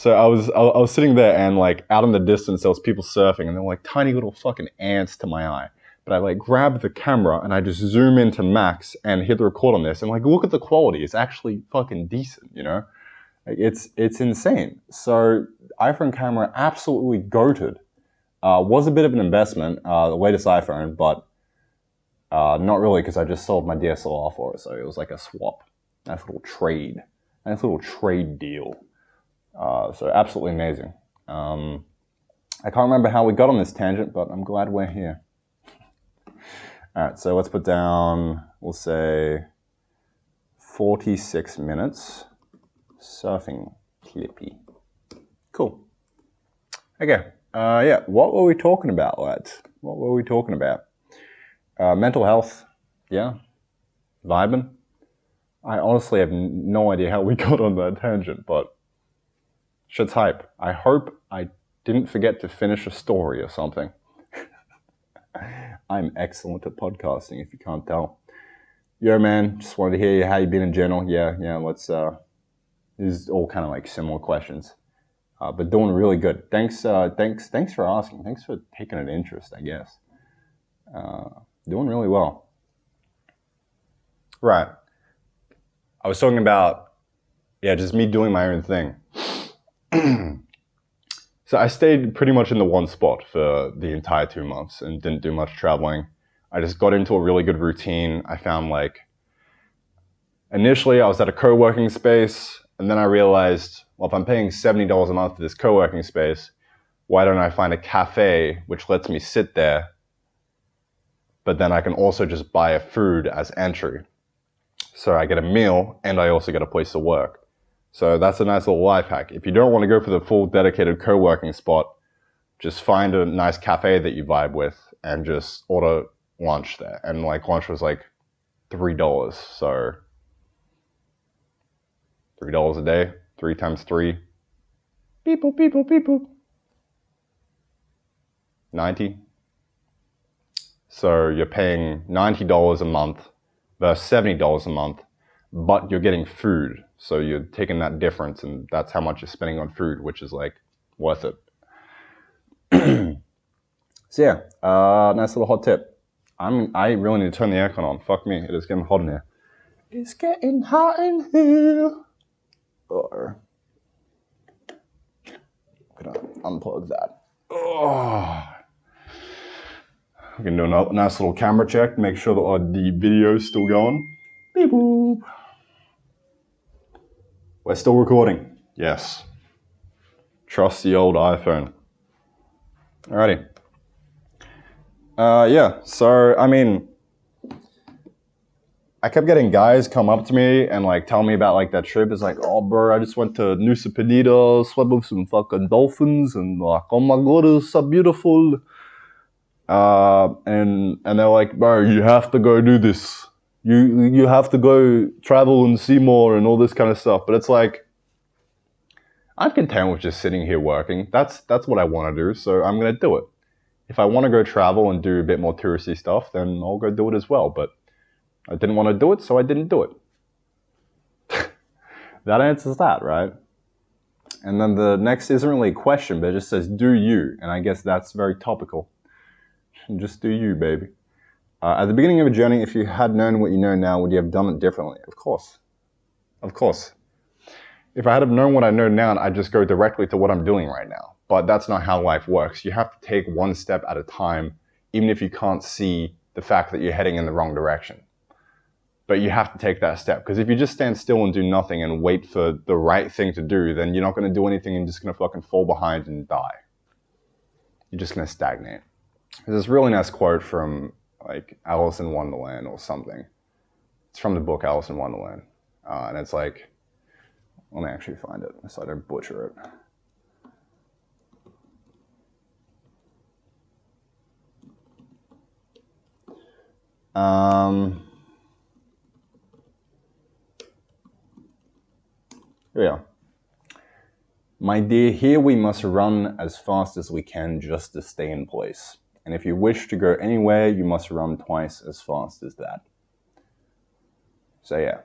I was sitting there, and like out in the distance there was people surfing, and they were like tiny little fucking ants to my eye. But I like grab the camera and I just zoom into max and hit the record on this, and like look at the quality. It's actually fucking decent, you know? Like, it's insane. So iPhone camera, absolutely goated. Was a bit of an investment, the latest iPhone, but not really, because I just sold my DSLR for it, so it was like a swap. Nice little trade deal. So absolutely amazing. I can't remember how we got on this tangent, but I'm glad we're here. All right, so let's put down, we'll say 46 minutes. Surfing clippy. Cool. Okay. Yeah. What were we talking about, lads? What were we talking about? Mental health. Yeah. Vibing. I honestly have no idea how we got on that tangent, but shit's hype. I hope I didn't forget to finish a story or something. I'm excellent at podcasting, if you can't tell. Yo, man. Just wanted to hear how you been in general. Yeah. Let's. These is all kind of like similar questions, but doing really good. Thanks for asking. Thanks for taking an interest, I guess. Doing really well. Right. I was talking about, just me doing my own thing. So I stayed pretty much in the one spot for the entire 2 months and didn't do much traveling. I just got into a really good routine. I found initially I was at a co-working space. And then I realized, well, if I'm paying $70 a month for this co-working space, why don't I find a cafe which lets me sit there, but then I can also just buy a food as entry. So I get a meal and I also get a place to work. So that's a nice little life hack. If you don't want to go for the full dedicated co-working spot, just find a nice cafe that you vibe with and just order lunch there. And like lunch was like $3, so $3 a day, 3 times 3. Beep boop, beep boop, beep boop. 90. So you're paying $90 a month versus $70 a month, but you're getting food. So you're taking that difference, and that's how much you're spending on food, which is like worth it. So yeah, nice little hot tip. I really need to turn the aircon on. Fuck me, it is getting hot in here. It's getting hot in here. Or I'm gonna unplug that. Oh. We can do a nice little camera check, make sure that the video is still going. Beep boop. We're still recording. Yes. Trust the old iPhone. Alrighty. So I mean, I kept getting guys come up to me and like tell me about like that trip. It's like, oh bro, I just went to Nusa Penida, swam with some fucking dolphins, and like, oh my god, it's so beautiful. And they're like, bro, you have to go do this. You have to go travel and see more and all this kind of stuff. But it's like, I'm content with just sitting here working. That's what I want to do, so I'm gonna do it. If I want to go travel and do a bit more touristy stuff, then I'll go do it as well. But I didn't want to do it, so I didn't do it. That answers that, right? And then the next isn't really a question, but it just says, do you? And I guess that's very topical. Just do you, baby. At the beginning of a journey, if you had known what you know now, would you have done it differently? Of course. Of course. If I had known what I know now, I'd just go directly to what I'm doing right now. But that's not how life works. You have to take one step at a time, even if you can't see the fact that you're heading in the wrong direction. But you have to take that step, because if you just stand still and do nothing and wait for the right thing to do, then you're not going to do anything and you're just going to fucking fall behind and die. You're just going to stagnate. There's this really nice quote from like Alice in Wonderland or something. It's from the book Alice in Wonderland. And it's like, let me actually find it so I don't butcher it. Here we are. My dear, here we must run as fast as we can just to stay in place. And if you wish to go anywhere, you must run twice as fast as that. So yeah,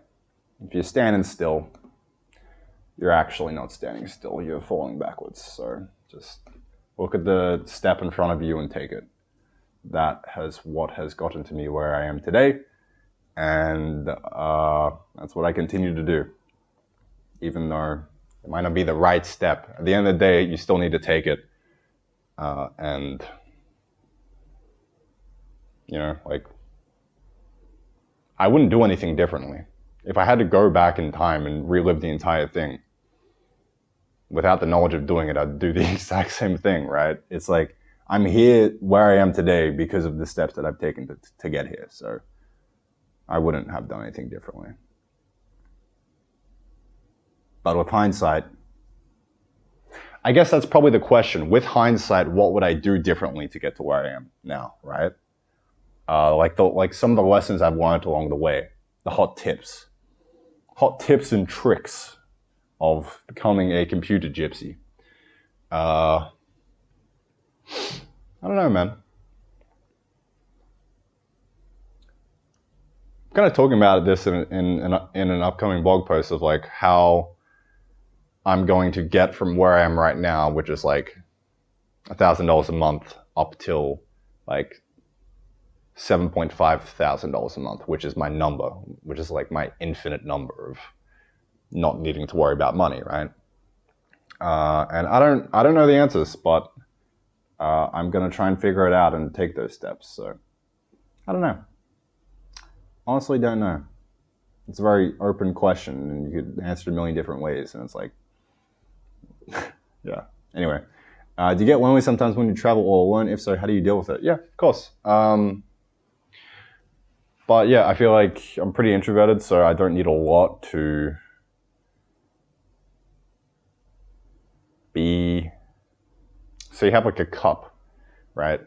if you're standing still, you're actually not standing still, you're falling backwards. So just look at the step in front of you and take it. That has what has gotten to me where I am today. And that's what I continue to do. Even though it might not be the right step. At the end of the day, you still need to take it. And, you know, like, I wouldn't do anything differently. If I had to go back in time and relive the entire thing, without the knowledge of doing it, I'd do the exact same thing, right? It's like, I'm here where I am today because of the steps that I've taken to get here. So I wouldn't have done anything differently. But with hindsight, I guess that's probably the question. With hindsight, what would I do differently to get to where I am now, right? Like some of the lessons I've learned along the way, the hot tips and tricks of becoming a computer gypsy. I don't know, man. I'm kind of talking about this in an upcoming blog post of like how I'm going to get from where I am right now, which is like $1,000 a month, up till like $7,500 a month, which is my number, which is like my infinite number of not needing to worry about money, right? And I don't know the answers, but I'm gonna try and figure it out and take those steps. So I don't know. Honestly, don't know. It's a very open question, and you could answer it a million different ways, and it's like, yeah. Anyway, do you get lonely sometimes when you travel all alone? If so, how do you deal with it? Yeah, of course. But yeah, I feel like I'm pretty introverted, so I don't need a lot to be. So you have like a cup, right,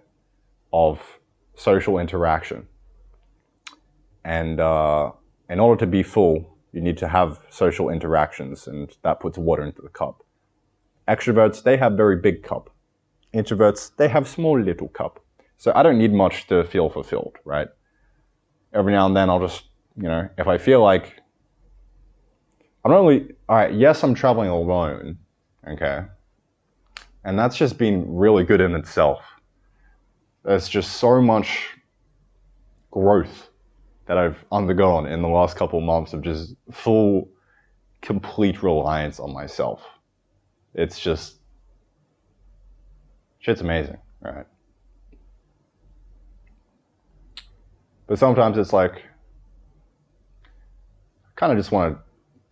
of social interaction. And in order to be full, you need to have social interactions, and that puts water into the cup. Extroverts, they have very big cup. Introverts, they have small little cup. So I don't need much to feel fulfilled, right? Every now and then I'll just, you know, if I feel like I'm not really, all right, yes, I'm traveling alone, okay? And that's just been really good in itself. There's just so much growth that I've undergone in the last couple of months of just full, complete reliance on myself. It's just, shit's amazing, right? But sometimes it's like, I kind of just want to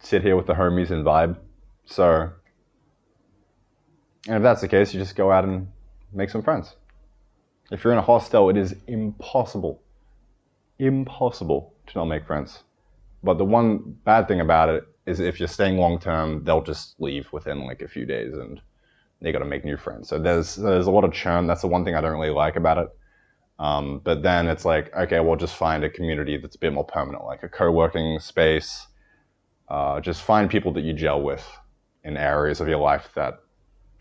sit here with the homies and vibe. So, and if that's the case, you just go out and make some friends. If you're in a hostel, it is impossible to not make friends. But the one bad thing about it is if you're staying long term, they'll just leave within like a few days and they got to make new friends. So there's a lot of churn. That's the one thing I don't really like about it. But then it's like, okay, we'll just find a community that's a bit more permanent, like a co-working space. Just find people that you gel with in areas of your life that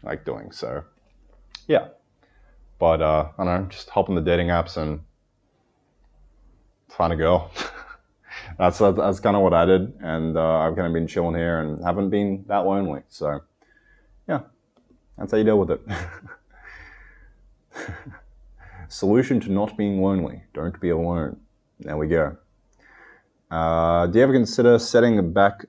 you like doing. So yeah. But I don't know, just hop on the dating apps and find a girl. That's kind of what I did, and I've kind of been chilling here and haven't been that lonely. So, yeah, that's how you deal with it. Solution to not being lonely: don't be alone. There we go. Do you ever consider setting back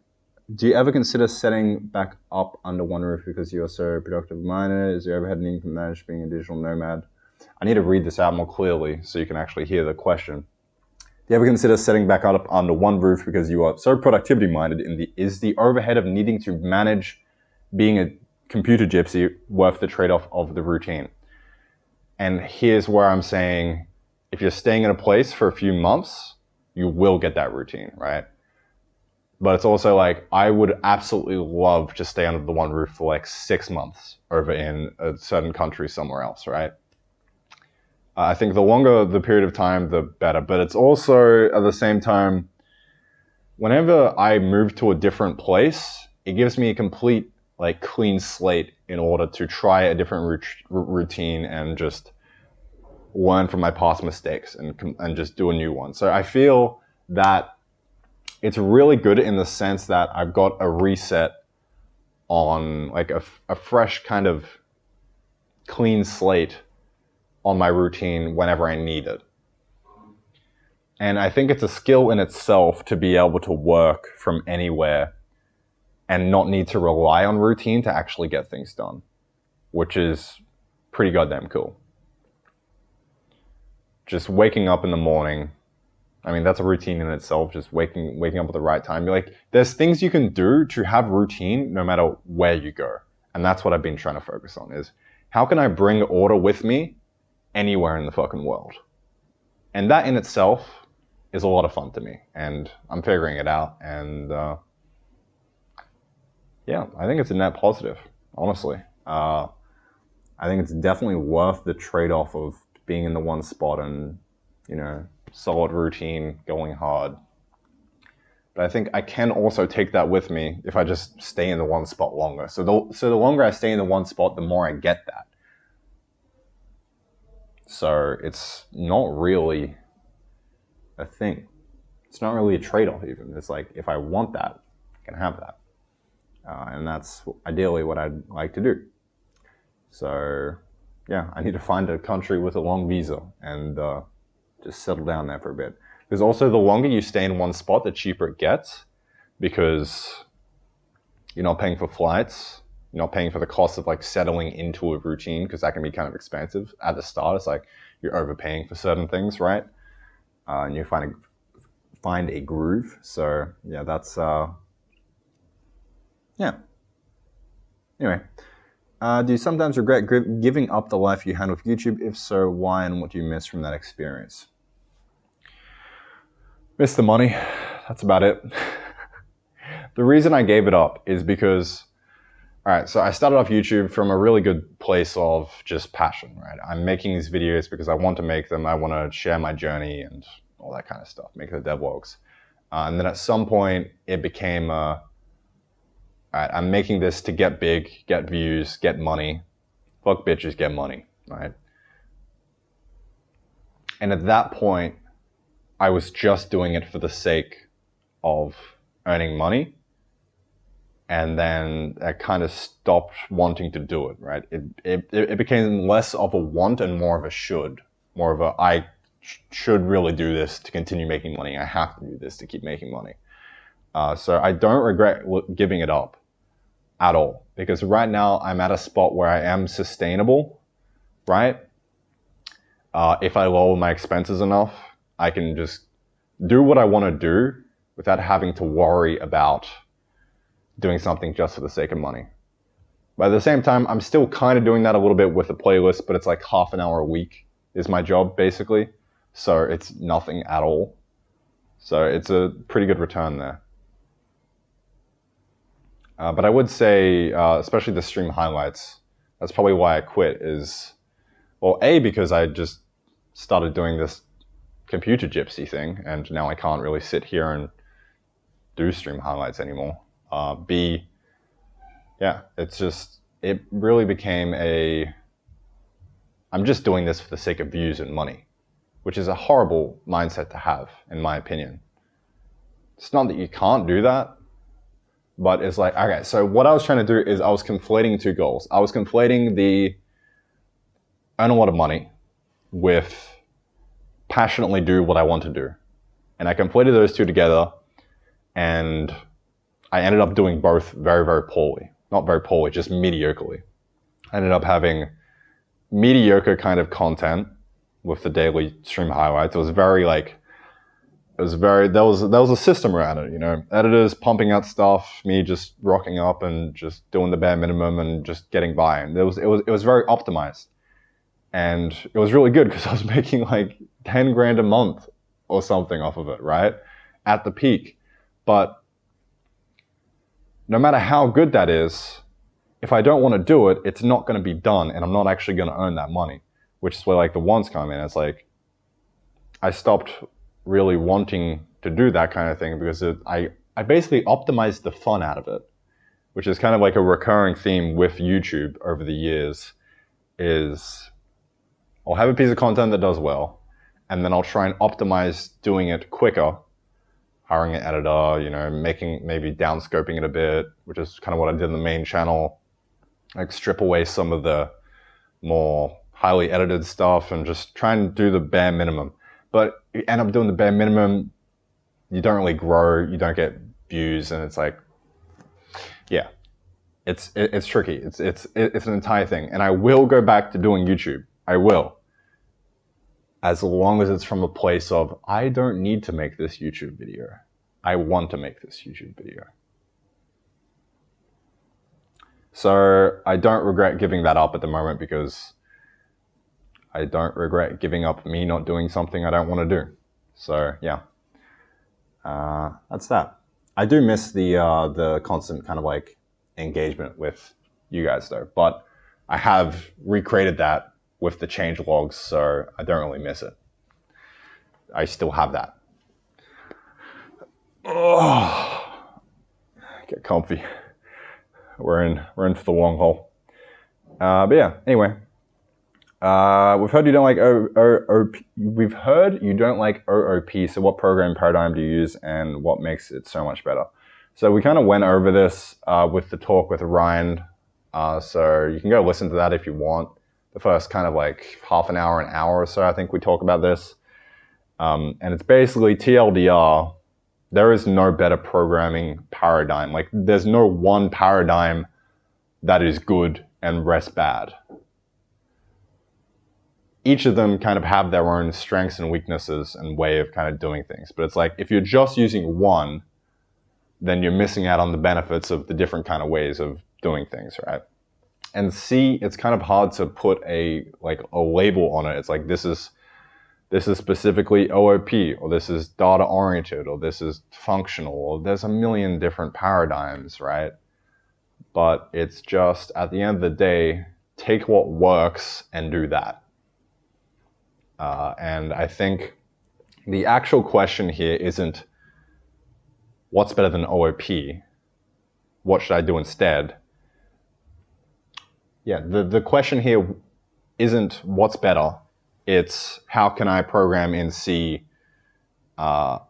up under one roof because you are so productive minded? Is there ever had an income managed being a digital nomad? I need to read this out more clearly so you can actually hear the question. Do you ever consider setting back up under one roof because you are so productivity minded? Is the overhead of needing to manage being a computer gypsy worth the trade-off of the routine? And here's where I'm saying, if you're staying in a place for a few months, you will get that routine, right? But it's also like, I would absolutely love to stay under the one roof for like 6 months over in a certain country somewhere else, right? I think the longer the period of time, the better. But it's also, at the same time, whenever I move to a different place, it gives me a complete like clean slate in order to try a different routine and just learn from my past mistakes and just do a new one. So I feel that it's really good in the sense that I've got a reset on like a fresh kind of clean slate on my routine whenever I need it. And I think it's a skill in itself to be able to work from anywhere and not need to rely on routine to actually get things done, which is pretty goddamn cool. Just waking up in the morning, I mean, that's a routine in itself, just waking up at the right time. Like, there's things you can do to have routine no matter where you go. And that's what I've been trying to focus on, is how can I bring order with me anywhere in the fucking world? And that in itself is a lot of fun to me, and I'm figuring it out. And yeah, I think it's a net positive, honestly. I think it's definitely worth the trade-off of being in the one spot and, you know, solid routine, going hard. But I think I can also take that with me if I just stay in the one spot longer. So the longer I stay in the one spot, the more I get that. So it's not really a thing. It's not really a trade-off even. It's like, if I want that, I can have that. And that's ideally what I'd like to do. So yeah, I need to find a country with a long visa and just settle down there for a bit. Because also, the longer you stay in one spot, the cheaper it gets, because you're not paying for flights, you're not paying for the cost of like settling into a routine, because that can be kind of expensive at the start. It's like you're overpaying for certain things, right? And you find a groove. So yeah, that's yeah. Anyway, do you sometimes regret giving up the life you had with YouTube? If so, why, and what do you miss from that experience? Miss the money. That's about it. The reason I gave it up is because, all right, so I started off YouTube from a really good place of just passion, right? I'm making these videos because I want to make them. I want to share my journey and all that kind of stuff, make the devlogs. And then at some point, it became, all right, I'm making this to get big, get views, get money. Fuck bitches, get money, right? And at that point, I was just doing it for the sake of earning money. And then I kind of stopped wanting to do it, right? It became less of a want and more of a should. More of a, I should really do this to continue making money. I have to do this to keep making money. So I don't regret giving it up at all. Because right now I'm at a spot where I am sustainable, right? If I lower my expenses enough, I can just do what I want to do without having to worry about doing something just for the sake of money. But at the same time, I'm still kind of doing that a little bit with the playlist, but it's like half an hour a week is my job, basically. So it's nothing at all. So it's a pretty good return there. But I would say, especially the stream highlights, that's probably why I quit, is, well, A, because I just started doing this computer gypsy thing, and now I can't really sit here and do stream highlights anymore. B, yeah, it really became I'm just doing this for the sake of views and money, which is a horrible mindset to have, in my opinion. It's not that you can't do that, but it's like, okay, so what I was trying to do is I was conflating two goals. I was conflating the earn a lot of money with passionately do what I want to do. And I conflated those two together, and I ended up doing both very, very poorly. Not very poorly, just mediocrely. I ended up having mediocre kind of content with the daily stream highlights. It was very like it was very, there was a system around it, you know, editors pumping out stuff, me just rocking up and just doing the bare minimum and just getting by. And it was very optimized. And it was really good because I was making like 10 grand a month or something off of it, right? At the peak. But no matter how good that is, if I don't want to do it, it's not going to be done, and I'm not actually going to earn that money, which is where like the wants come in. It's like I stopped really wanting to do that kind of thing because I basically optimized the fun out of it, which is kind of like a recurring theme with YouTube over the years. Is I'll have a piece of content that does well, and then I'll try and optimize doing it quicker, hiring an editor, you know, maybe downscoping it a bit, which is kind of what I did in the main channel, like strip away some of the more highly edited stuff and just try and do the bare minimum. But you end up doing the bare minimum, you don't really grow, you don't get views, and it's like, yeah, it's tricky. It's an entire thing. And I will go back to doing YouTube. I will. As long as it's from a place of, I don't need to make this YouTube video. I want to make this YouTube video. So I don't regret giving that up at the moment because I don't regret giving up me not doing something I don't want to do. So yeah, that's that. I do miss the constant kind of like engagement with you guys though, but I have recreated that with the change logs, so I don't really miss it. I still have that. Oh, get comfy. We're in for the long haul. But yeah, anyway, we've heard you don't like We've heard you don't like OOP. So what programming paradigm do you use, and what makes it so much better? So we kind of went over this with the talk with Ryan. So you can go listen to that if you want. The first kind of like half an hour or so, I think we talk about this. And it's basically TLDR. There is no better programming paradigm. Like there's no one paradigm that is good and rest bad. Each of them kind of have their own strengths and weaknesses and way of kind of doing things. But it's like, if you're just using one, then you're missing out on the benefits of the different kind of ways of doing things, right? And C, it's kind of hard to put a label on it. It's like, this is specifically OOP, or this is data oriented, or this is functional, or there's a million different paradigms, right? But it's just, at the end of the day, take what works and do that. And I think the actual question here isn't what's better than OOP, what should I do instead? Yeah, the question here isn't what's better, it's how can I program in C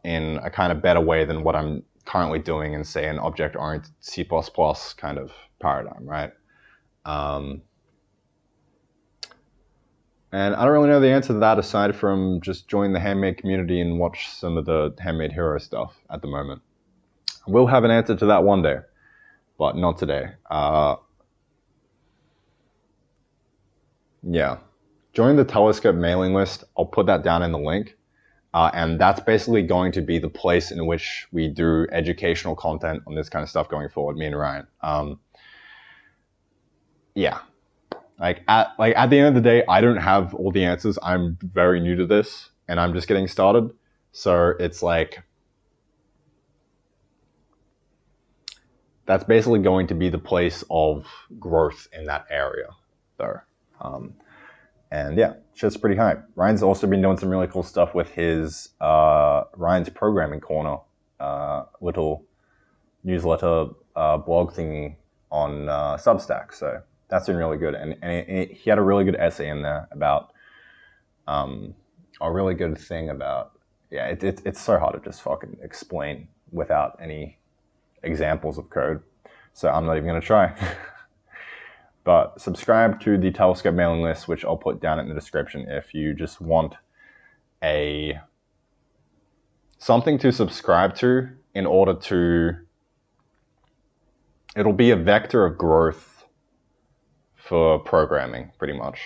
in a kind of better way than what I'm currently doing in, say, an object-oriented C++ kind of paradigm, right? And I don't really know the answer to that aside from just join the handmade community and watch some of the Handmade Hero stuff at the moment. We'll have an answer to that one day, but not today. Yeah. Join the Telescope mailing list. I'll put that down in the link. And that's basically going to be the place in which we do educational content on this kind of stuff going forward, me and Ryan. Yeah. Like at the end of the day, I don't have all the answers. I'm very new to this and I'm just getting started. So it's like, that's basically going to be the place of growth in that area though. And yeah, shit's pretty hype. Ryan's also been doing some really cool stuff with his Ryan's Programming Corner little newsletter blog thing on Substack. So that's been really good. And he had a really good essay in there about a really good thing about, yeah, it's so hard to just fucking explain without any examples of code. So I'm not even going to try. But subscribe to the Telescope mailing list, which I'll put down in the description if you just want something to subscribe to in order to, it'll be a vector of growth for programming, pretty much.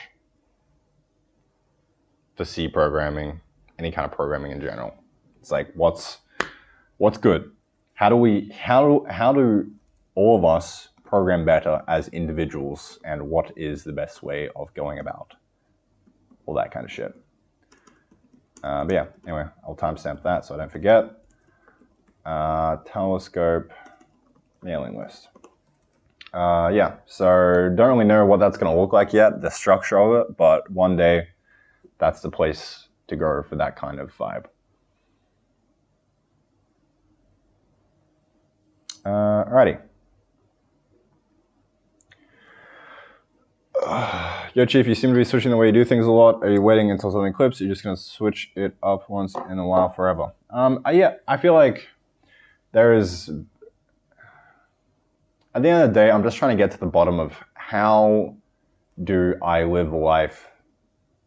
For C programming, any kind of programming in general. It's like, what's good? How do all of us program better as individuals, and what is the best way of going about all that kind of shit? But yeah, anyway, I'll timestamp that so I don't forget. Telescope mailing list. Yeah, so don't really know what that's going to look like yet, the structure of it, but one day that's the place to go for that kind of vibe. Alrighty. Yo, Chief, you seem to be switching the way you do things a lot. Are you waiting until something clips? Or you're just going to switch it up once in a while forever? Yeah, I feel like there is... At the end of the day, I'm just trying to get to the bottom of how do I live life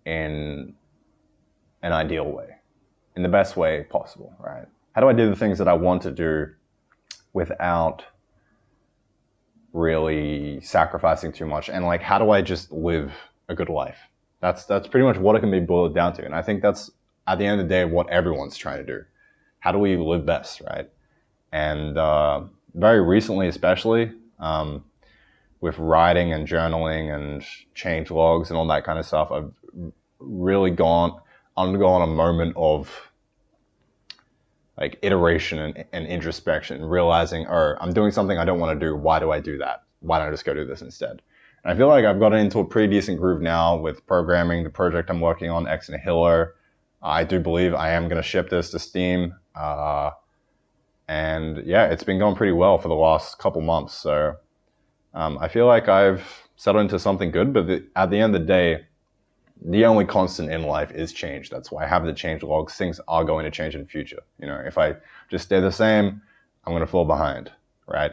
in an ideal way, in the best way possible, right? How do I do the things that I want to do without really sacrificing too much? And like, how do I just live a good life? That's pretty much what it can be boiled down to. And I think that's, at the end of the day, what everyone's trying to do. How do we live best, right? And very recently, especially, with writing and journaling and change logs and all that kind of stuff, I've really undergone a moment of like iteration and introspection, realizing, oh, I'm doing something I don't want to do. Why do I do that? Why don't I just go do this instead? And I feel like I've gotten into a pretty decent groove now with programming, the project I'm working on, X and Hilo. I do believe I am going to ship this to Steam. And yeah, it's been going pretty well for the last couple months. So I feel like I've settled into something good, but at the end of the day, the only constant in life is change. That's why I have the change logs. Things are going to change in the future. You know, if I just stay the same, I'm going to fall behind, right?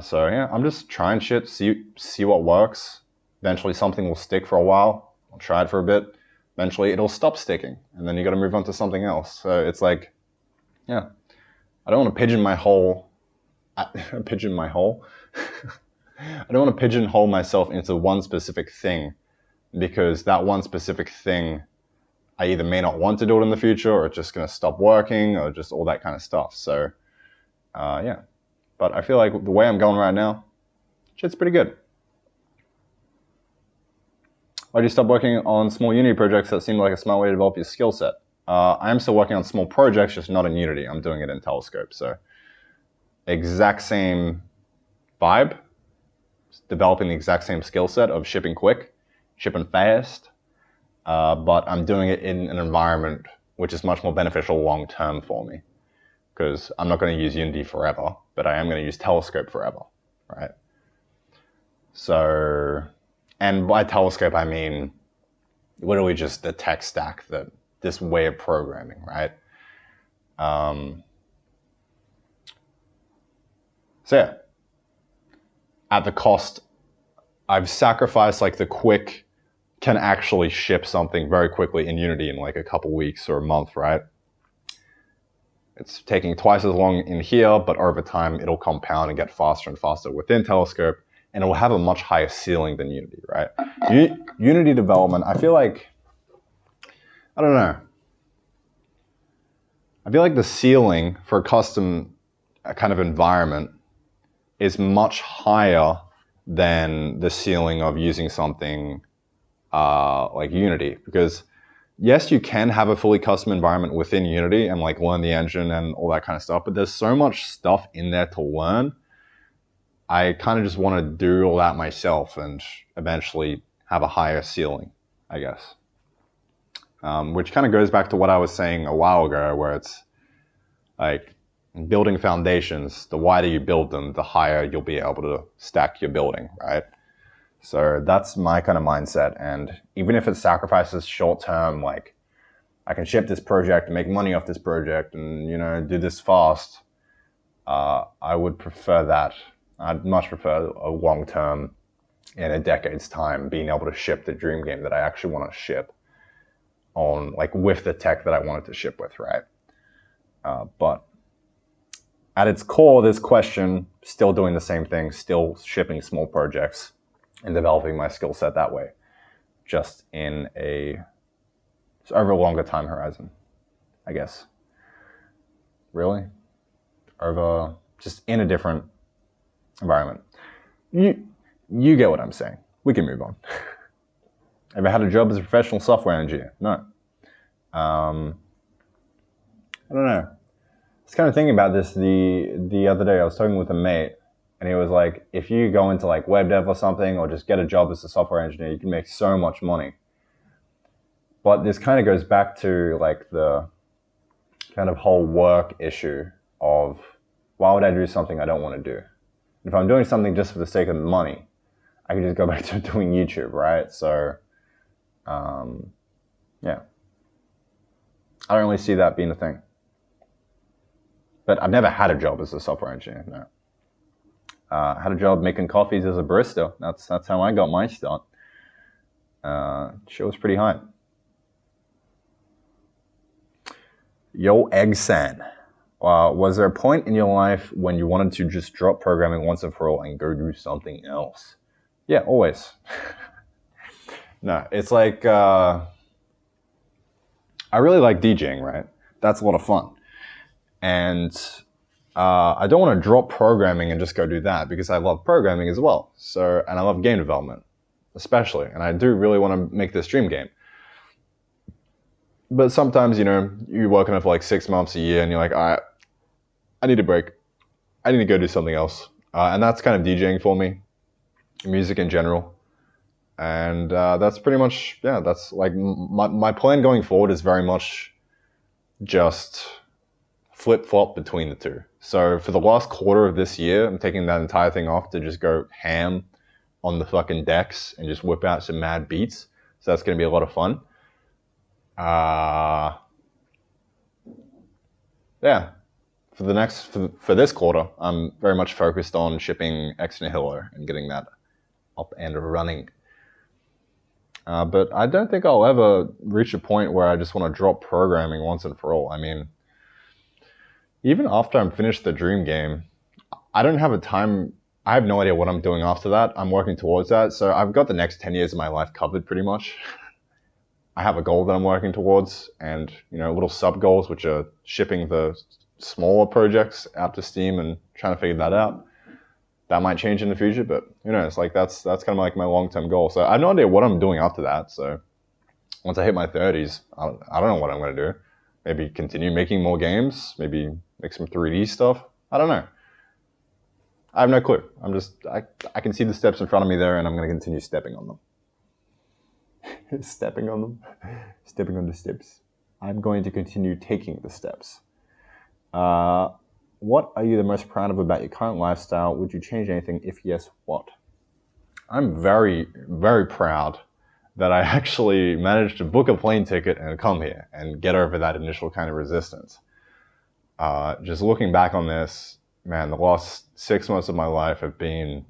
So yeah, I'm just trying shit, see what works. Eventually something will stick for a while. I'll try it for a bit. Eventually it'll stop sticking, and then you got to move on to something else. So it's like, yeah, I don't want to pigeonhole I don't want to pigeonhole myself into one specific thing, because that one specific thing, I either may not want to do it in the future, or it's just going to stop working, or just all that kind of stuff. So yeah, but I feel like the way I'm going right now, shit's pretty good. Why do you stop working on small Unity projects? That seemed like a smart way to develop your skill set. I am still working on small projects, just not in Unity. I'm doing it in Telescope. So exact same vibe, developing the exact same skill set of shipping quick, shipping fast, but I'm doing it in an environment which is much more beneficial long term for me, because I'm not going to use Unity forever, but I am going to use Telescope forever, right? So, and by Telescope I mean literally just the tech stack, this way of programming, right? So yeah, at the cost, I've sacrificed like the quick, can actually ship something very quickly in Unity in like a couple weeks or a month, right? It's taking twice as long in here, but over time it'll compound and get faster and faster within Telescope, and it will have a much higher ceiling than Unity, right? Unity development, I feel like, I don't know. I feel like the ceiling for a custom kind of environment is much higher than the ceiling of using something like Unity, because yes, you can have a fully custom environment within Unity and like learn the engine and all that kind of stuff, but there's so much stuff in there to learn. I kind of just want to do all that myself and eventually have a higher ceiling, I guess. Which kind of goes back to what I was saying a while ago, where it's like building foundations, the wider you build them, the higher you'll be able to stack your building, right? So that's my kind of mindset. And even if it sacrifices short term, like I can ship this project and make money off this project and, you know, do this fast, I would prefer that. I'd much prefer a long term, in a decade's time, being able to ship the dream game that I actually want to ship on, like with the tech that I wanted to ship with, right? But at its core, this question, still doing the same thing, still shipping small projects and developing my skill set that way, just over a longer time horizon, I guess. Really? Over just in a different environment. You get what I'm saying. We can move on. Ever had a job as a professional software engineer? No. I don't know. I was kind of thinking about this the other day. I was talking with a mate, and he was like, if you go into like web dev or something, or just get a job as a software engineer, you can make so much money. But this kind of goes back to like the kind of whole work issue of why would I do something I don't want to do? If I'm doing something just for the sake of the money, I can just go back to doing YouTube, right? So, yeah. I don't really see that being a thing. But I've never had a job as a software engineer, no. I had a job making coffees as a barista. That's how I got my start. Shit was pretty high. Yo, Egg San. Was there a point in your life when you wanted to just drop programming once and for all and go do something else? Yeah, always. No, it's like, I really like DJing, right? That's a lot of fun. And I don't want to drop programming and just go do that because I love programming as well. So, and I love game development, especially. And I do really want to make this dream game. But sometimes, you know, you're working for like 6 months, a year, and you're like, all right, I need a break. I need to go do something else. And that's kind of DJing for me, music in general. And that's pretty much, yeah, that's like my plan going forward is very much just flip-flop between the two. So for the last quarter of this year, I'm taking that entire thing off to just go ham on the fucking decks and just whip out some mad beats. So that's going to be a lot of fun. Yeah, for this quarter, I'm very much focused on shipping Ex Nihilo and getting that up and running. But I don't think I'll ever reach a point where I just want to drop programming once and for all. I mean, even after I'm finished the dream game, I don't have a time. I have no idea what I'm doing after that. I'm working towards that. So I've got the next 10 years of my life covered pretty much. I have a goal that I'm working towards and, you know, little sub goals, which are shipping the smaller projects out to Steam and trying to figure that out. That might change in the future, but who knows? Like that's kind of like my long-term goal. So I have no idea what I'm doing after that. So once I hit my 30s, I don't know what I'm going to do. Maybe continue making more games, maybe make some 3D stuff. I don't know. I have no clue. I can see the steps in front of me there, and I'm going to continue stepping on them. Stepping on them, stepping on the steps. I'm going to continue taking the steps. What are you the most proud of about your current lifestyle? Would you change anything? If yes, what? I'm very, very proud that I actually managed to book a plane ticket and come here and get over that initial kind of resistance. Just looking back on this, man, the last 6 months of my life have been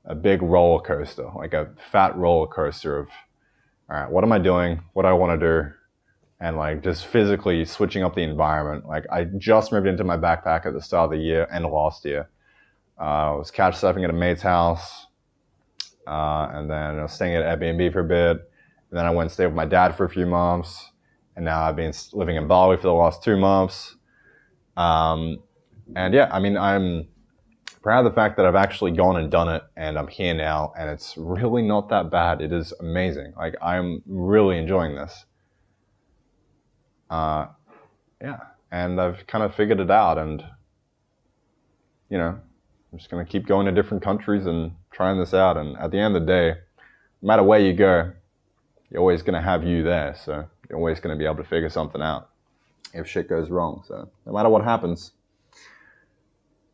a big roller coaster, like a fat roller coaster of, all right, what am I doing? What do I want to do? And like just physically switching up the environment. Like I just moved into my backpack at the start of the year and last year. I was couch surfing at a mate's house. And then I was staying at Airbnb for a bit. And then I went and stayed with my dad for a few months. And now I've been living in Bali for the last 2 months. And yeah, I mean, I'm proud of the fact that I've actually gone and done it, and I'm here now, and it's really not that bad. It is amazing. Like, I'm really enjoying this. Yeah, and I've kind of figured it out, and, you know, I'm just going to keep going to different countries and trying this out, and at the end of the day, no matter where you go, you're always going to have you there, so you're always going to be able to figure something out if shit goes wrong. So no matter what happens,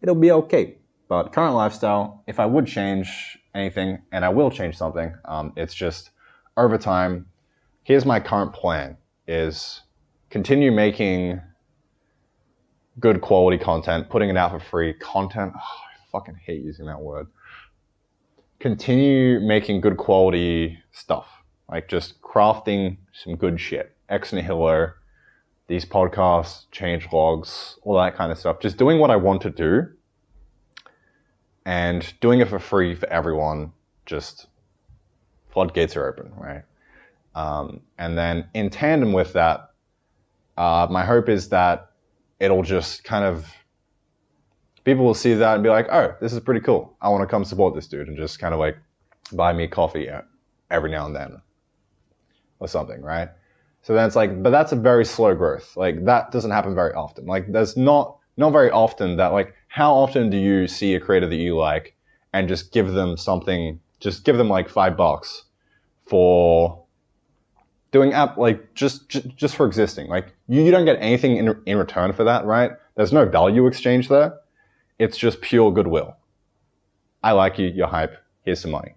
it'll be okay. But current lifestyle, if I would change anything, and I will change something, it's just over time, here's my current plan, is continue making good quality content, putting it out for free. Content, oh, I fucking hate using that word. Continue making good quality stuff, like just crafting some good shit. Ex Nihilo, these podcasts, change logs, all that kind of stuff. Just doing what I want to do and doing it for free for everyone. Just floodgates are open, right? And then in tandem with that, my hope is that it'll just kind of, people will see that and be like, oh, this is pretty cool. I want to come support this dude, and just kind of like buy me coffee every now and then or something, right? So then it's like, but that's a very slow growth. Like that doesn't happen very often. Like there's not very often that, like, how often do you see a creator that you like and just give them something, just give them like $5 for doing like just for existing? Like you don't get anything in return for that, right? There's no value exchange there. It's just pure goodwill. I like you, you're hype, here's some money.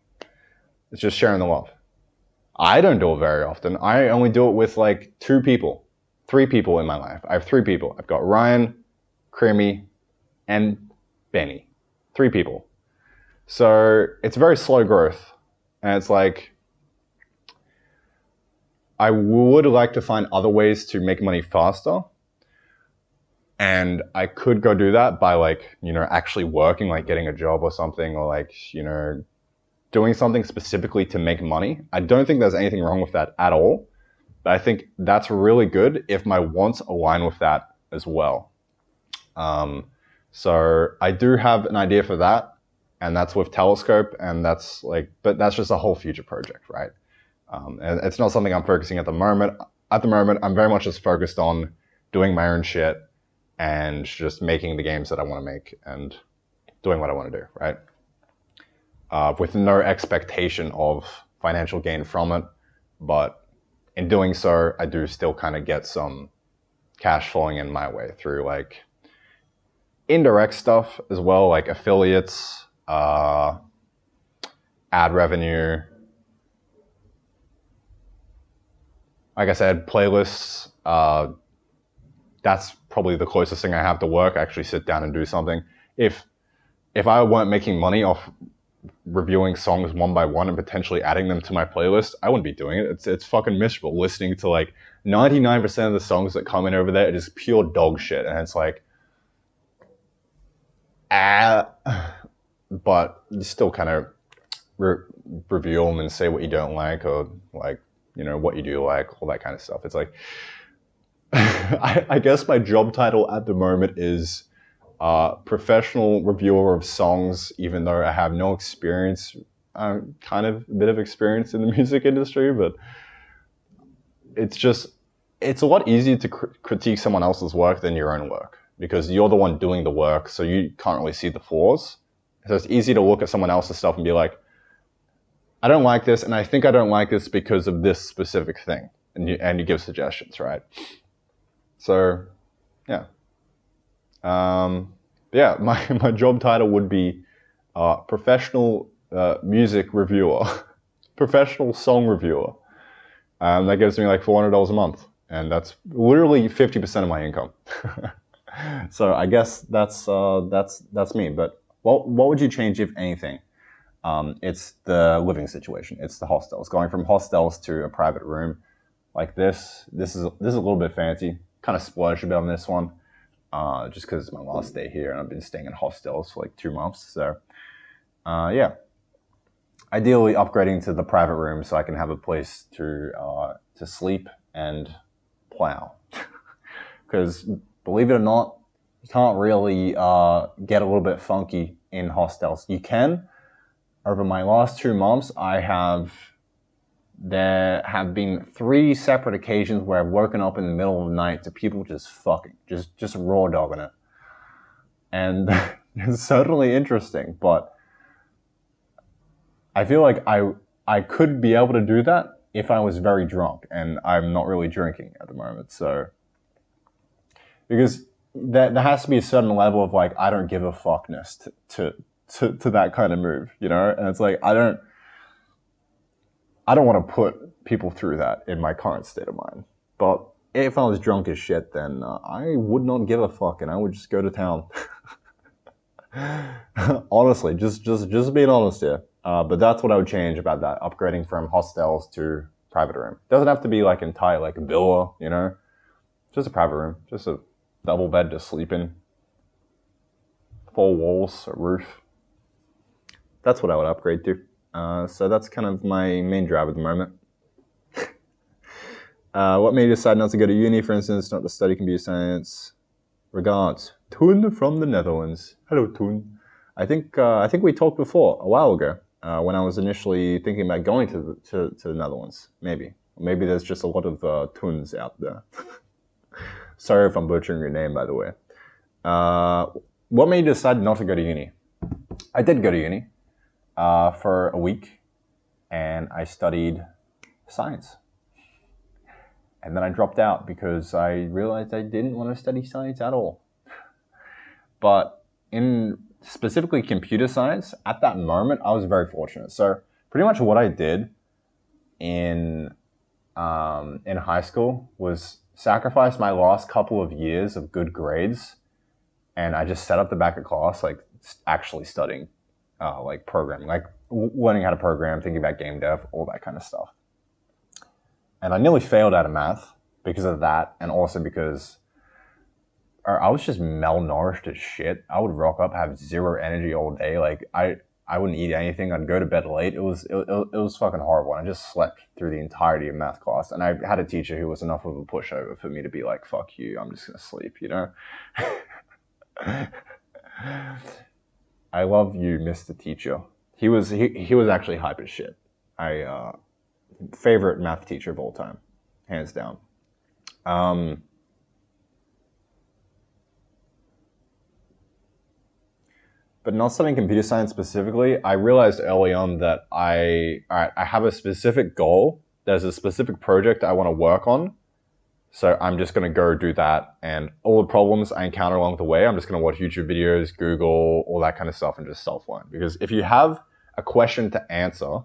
It's just sharing the love. I don't do it very often. I only do it with like 3 people in my life. I have 3 people. I've got Ryan, Creamy, and Benny. 3 people. So it's very slow growth. And it's like, I would like to find other ways to make money faster. And I could go do that by like, actually working, like getting a job or something, or like, doing something specifically to make money. I don't think there's anything wrong with that at all. But I think that's really good if my wants align with that as well. So I do have an idea for that, and that's with Telescope, and that's like, but that's just a whole future project, right? And it's not something I'm focusing at the moment. At the moment, I'm very much just focused on doing my own shit and just making the games that I want to make and doing what I want to do, right? With no expectation of financial gain from it. But in doing so, I do still kind of get some cash flowing in my way through like indirect stuff as well, like affiliates, ad revenue. Like I said, playlists. That's probably the closest thing I have to work. I actually sit down and do something. If I weren't making money off reviewing songs one by one and potentially adding them to my playlist, I wouldn't be doing it. It's fucking miserable listening to like 99% of the songs that come in over there. It is pure dog shit, and it's like, but you still kind of review them and say what you don't like, or like, what you do like, all that kind of stuff. It's like, I guess my job title at the moment is professional reviewer of songs, even though I have no experience, kind of a bit of experience in the music industry, but it's a lot easier to critique someone else's work than your own work, because you're the one doing the work, so you can't really see the flaws. So it's easy to look at someone else's stuff and be like, I don't like this, and I think I don't like this because of this specific thing, and you give suggestions, right? So, yeah. Yeah, my job title would be professional music reviewer, professional song reviewer. That gives me like $400 a month, and that's literally 50% of my income. So I guess that's me. But what would you change, if anything? It's the living situation. It's the hostels. Going from hostels to a private room like this. This is a little bit fancy. Kind of splurged a bit on this one, just because it's my last day here, and I've been staying in hostels for like 2 months. So, yeah. Ideally, upgrading to the private room so I can have a place to sleep and plow. Because believe it or not, you can't really get a little bit funky in hostels. You can. Over my last 2 months, there have been 3 separate occasions where I've woken up in the middle of the night to people just fucking, just raw dogging it. And it's certainly interesting, but I feel like I could be able to do that if I was very drunk, and I'm not really drinking at the moment. So, because there has to be a certain level of like, I don't give a fuckness to that kind of move, and it's like, I don't want to put people through that in my current state of mind. But if I was drunk as shit, then I would not give a fuck, and I would just go to town. Honestly, just being honest here. But that's what I would change about that, upgrading from hostels to private room. Doesn't have to be like entire, like a villa, just a private room, just a double bed to sleep in, 4 walls, a roof. That's what I would upgrade to. So that's kind of my main drive at the moment. What made you decide not to go to uni, for instance, not to study computer science? Regards. Toon from the Netherlands. Hello, Toon. I think we talked before, a while ago, when I was initially thinking about going to the Netherlands. Maybe there's just a lot of Toons out there. Sorry if I'm butchering your name, by the way. What made you decide not to go to uni? I did go to uni for a week, and I studied science. And then I dropped out because I realized I didn't want to study science at all. But in specifically computer science, at that moment, I was very fortunate. So pretty much what I did in high school was sacrifice my last couple of years of good grades, and I just sat up the back of class, like actually studying, like programming, like learning how to program, thinking about game dev, all that kind of stuff. And I nearly failed out of math because of that, and also because I was just malnourished as shit. I would rock up, have zero energy all day. Like I wouldn't eat anything. I'd go to bed late. It was fucking horrible. And I just slept through the entirety of math class. And I had a teacher who was enough of a pushover for me to be like, "Fuck you, I'm just gonna sleep," you know. I love you, Mr. Teacher. He was actually hype as shit. Favorite math teacher of all time, hands down. But not studying computer science specifically, I realized early on that I have a specific goal. There's a specific project I want to work on. So I'm just going to go do that. And all the problems I encounter along the way, I'm just going to watch YouTube videos, Google, all that kind of stuff, and just self-learn. Because if you have a question to answer,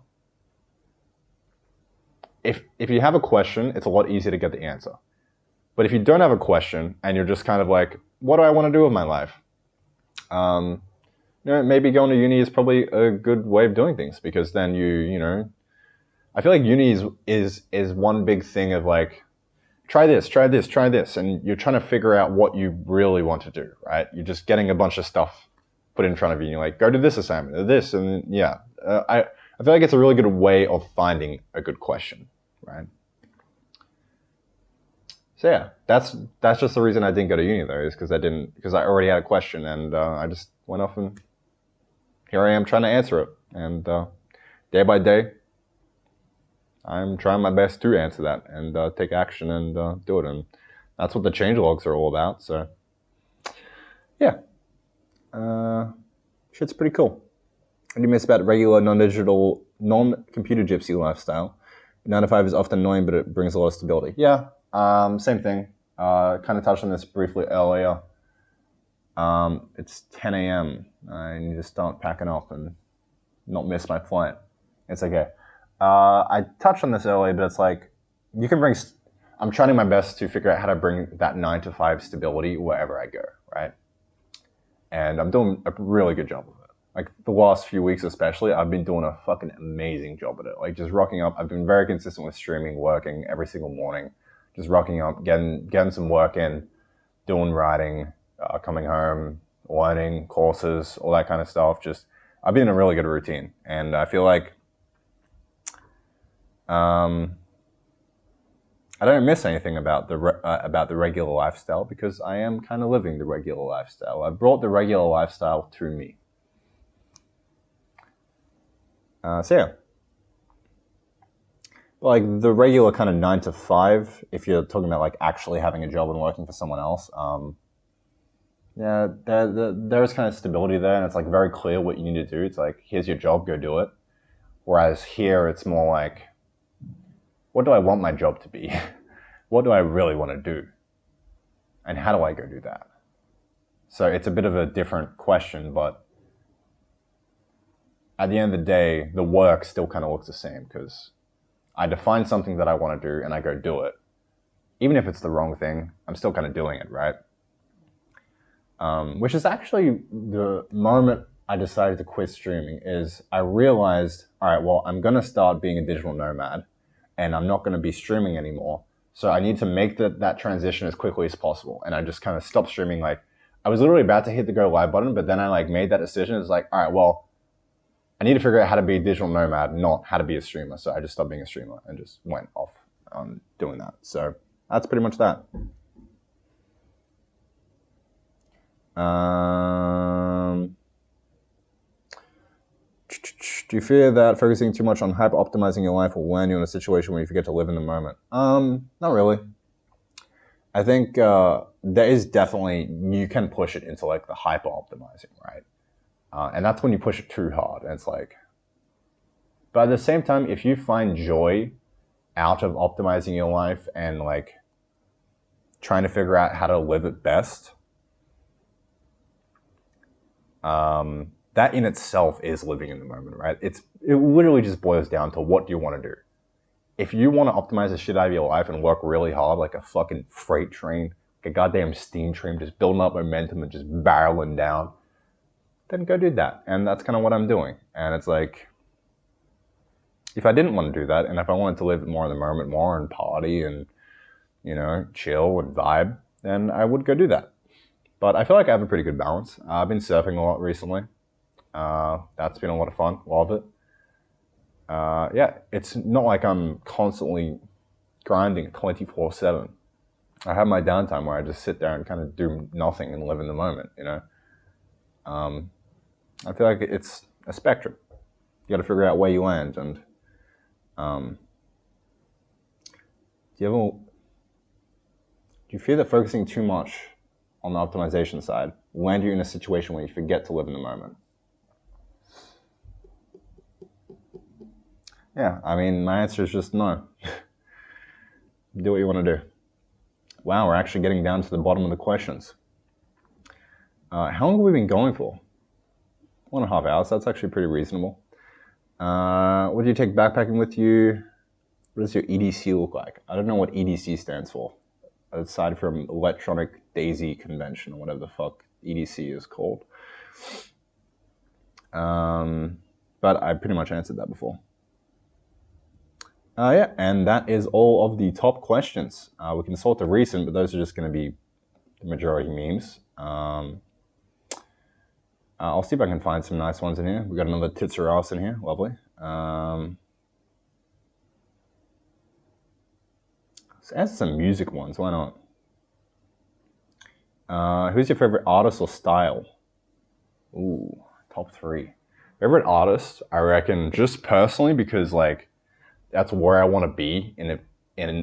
if you have a question, it's a lot easier to get the answer. But if you don't have a question and you're just kind of like, what do I want to do with my life? Maybe going to uni is probably a good way of doing things, because then I feel like uni is one big thing of like, try this, and you're trying to figure out what you really want to do, right? You're just getting a bunch of stuff put in front of you, and you're like, go to this assignment, or this, and yeah. I feel like it's a really good way of finding a good question, right? So yeah, that's just the reason I didn't go to uni though, is because I already had a question, and I just went off, and here I am trying to answer it. And day by day, I'm trying my best to answer that and take action and do it. And that's what the changelogs are all about. So yeah, shit's pretty cool. What do you miss about regular, non-digital, non-computer gypsy lifestyle? 9 to 5 is often annoying, but it brings a lot of stability. Yeah, same thing. Kind of touched on this briefly earlier. It's 10 a.m. I need to start packing up and not miss my flight. It's okay. I touched on this earlier, but it's like, I'm trying my best to figure out how to bring that 9 to 5 stability wherever I go, right? And I'm doing a really good job of it. Like the last few weeks especially, I've been doing a fucking amazing job at it. Like just rocking up. I've been very consistent with streaming, working every single morning, just rocking up, getting some work in, doing writing, coming home, learning courses, all that kind of stuff. I've been in a really good routine, and I feel like I don't miss anything about the regular lifestyle, because I am kind of living the regular lifestyle. I brought the regular lifestyle to me. So yeah, like the regular kind of 9 to 5, if you're talking about like actually having a job and working for someone else, yeah, there's kind of stability there, and it's like very clear what you need to do. It's like, here's your job, go do it. Whereas here, it's more like, what do I want my job to be? What do I really want to do? And how do I go do that? So it's a bit of a different question, but at the end of the day, the work still kind of looks the same, because I define something that I want to do and I go do it. Even if it's the wrong thing, I'm still kind of doing it, right? Which is actually the moment I decided to quit streaming. Is I realized, all right, well, I'm going to start being a digital nomad, and I'm not going to be streaming anymore. So I need to make that transition as quickly as possible. And I just kind of stopped streaming. Like, I was literally about to hit the go live button, but then I like made that decision. It's like, all right, well, I need to figure out how to be a digital nomad, not how to be a streamer. So I just stopped being a streamer and just went off on doing that. So that's pretty much that. Do you fear that focusing too much on hyper-optimizing your life will land you in a situation where you forget to live in the moment? Not really. I think there is definitely, you can push it into like the hyper-optimizing, right? And that's when you push it too hard. And it's like, but at the same time, if you find joy out of optimizing your life and like trying to figure out how to live it best, that in itself is living in the moment, right? It literally just boils down to what do you want to do. If you want to optimize the shit out of your life and work really hard like a fucking freight train, like a goddamn steam train, just building up momentum and just barreling down, then go do that. And that's kind of what I'm doing. And it's like, if I didn't want to do that, and if I wanted to live more in the moment more and party and, you know, chill and vibe, then I would go do that. But I feel like I have a pretty good balance. I've been surfing a lot recently. That's been a lot of fun. Love it. Yeah, it's not like I'm constantly grinding 24/7. I have my downtime where I just sit there and kind of do nothing and live in the moment, you know. I feel like it's a spectrum. You got to figure out where you land. And do you fear that focusing too much on the optimization side will land you in a situation where you forget to live in the moment? Yeah, I mean, my answer is just no. Do what you want to do. Wow, we're actually getting down to the bottom of the questions. How long have we been going for? 1.5 hours. That's actually pretty reasonable. What do you take backpacking with you? What does your EDC look like? I don't know what EDC stands for, aside from Electronic Daisy Convention, or whatever the fuck EDC is called. But I pretty much answered that before. Yeah, and that is all of the top questions. We can sort the recent, but those are just going to be the majority memes. I'll see if I can find some nice ones in here. We got another Tits or Ass in here. Lovely. Let's answer some music ones. Why not? Who's your favorite artist or style? Ooh, top 3. Favorite artist, I reckon, just personally, because like that's where I want to be in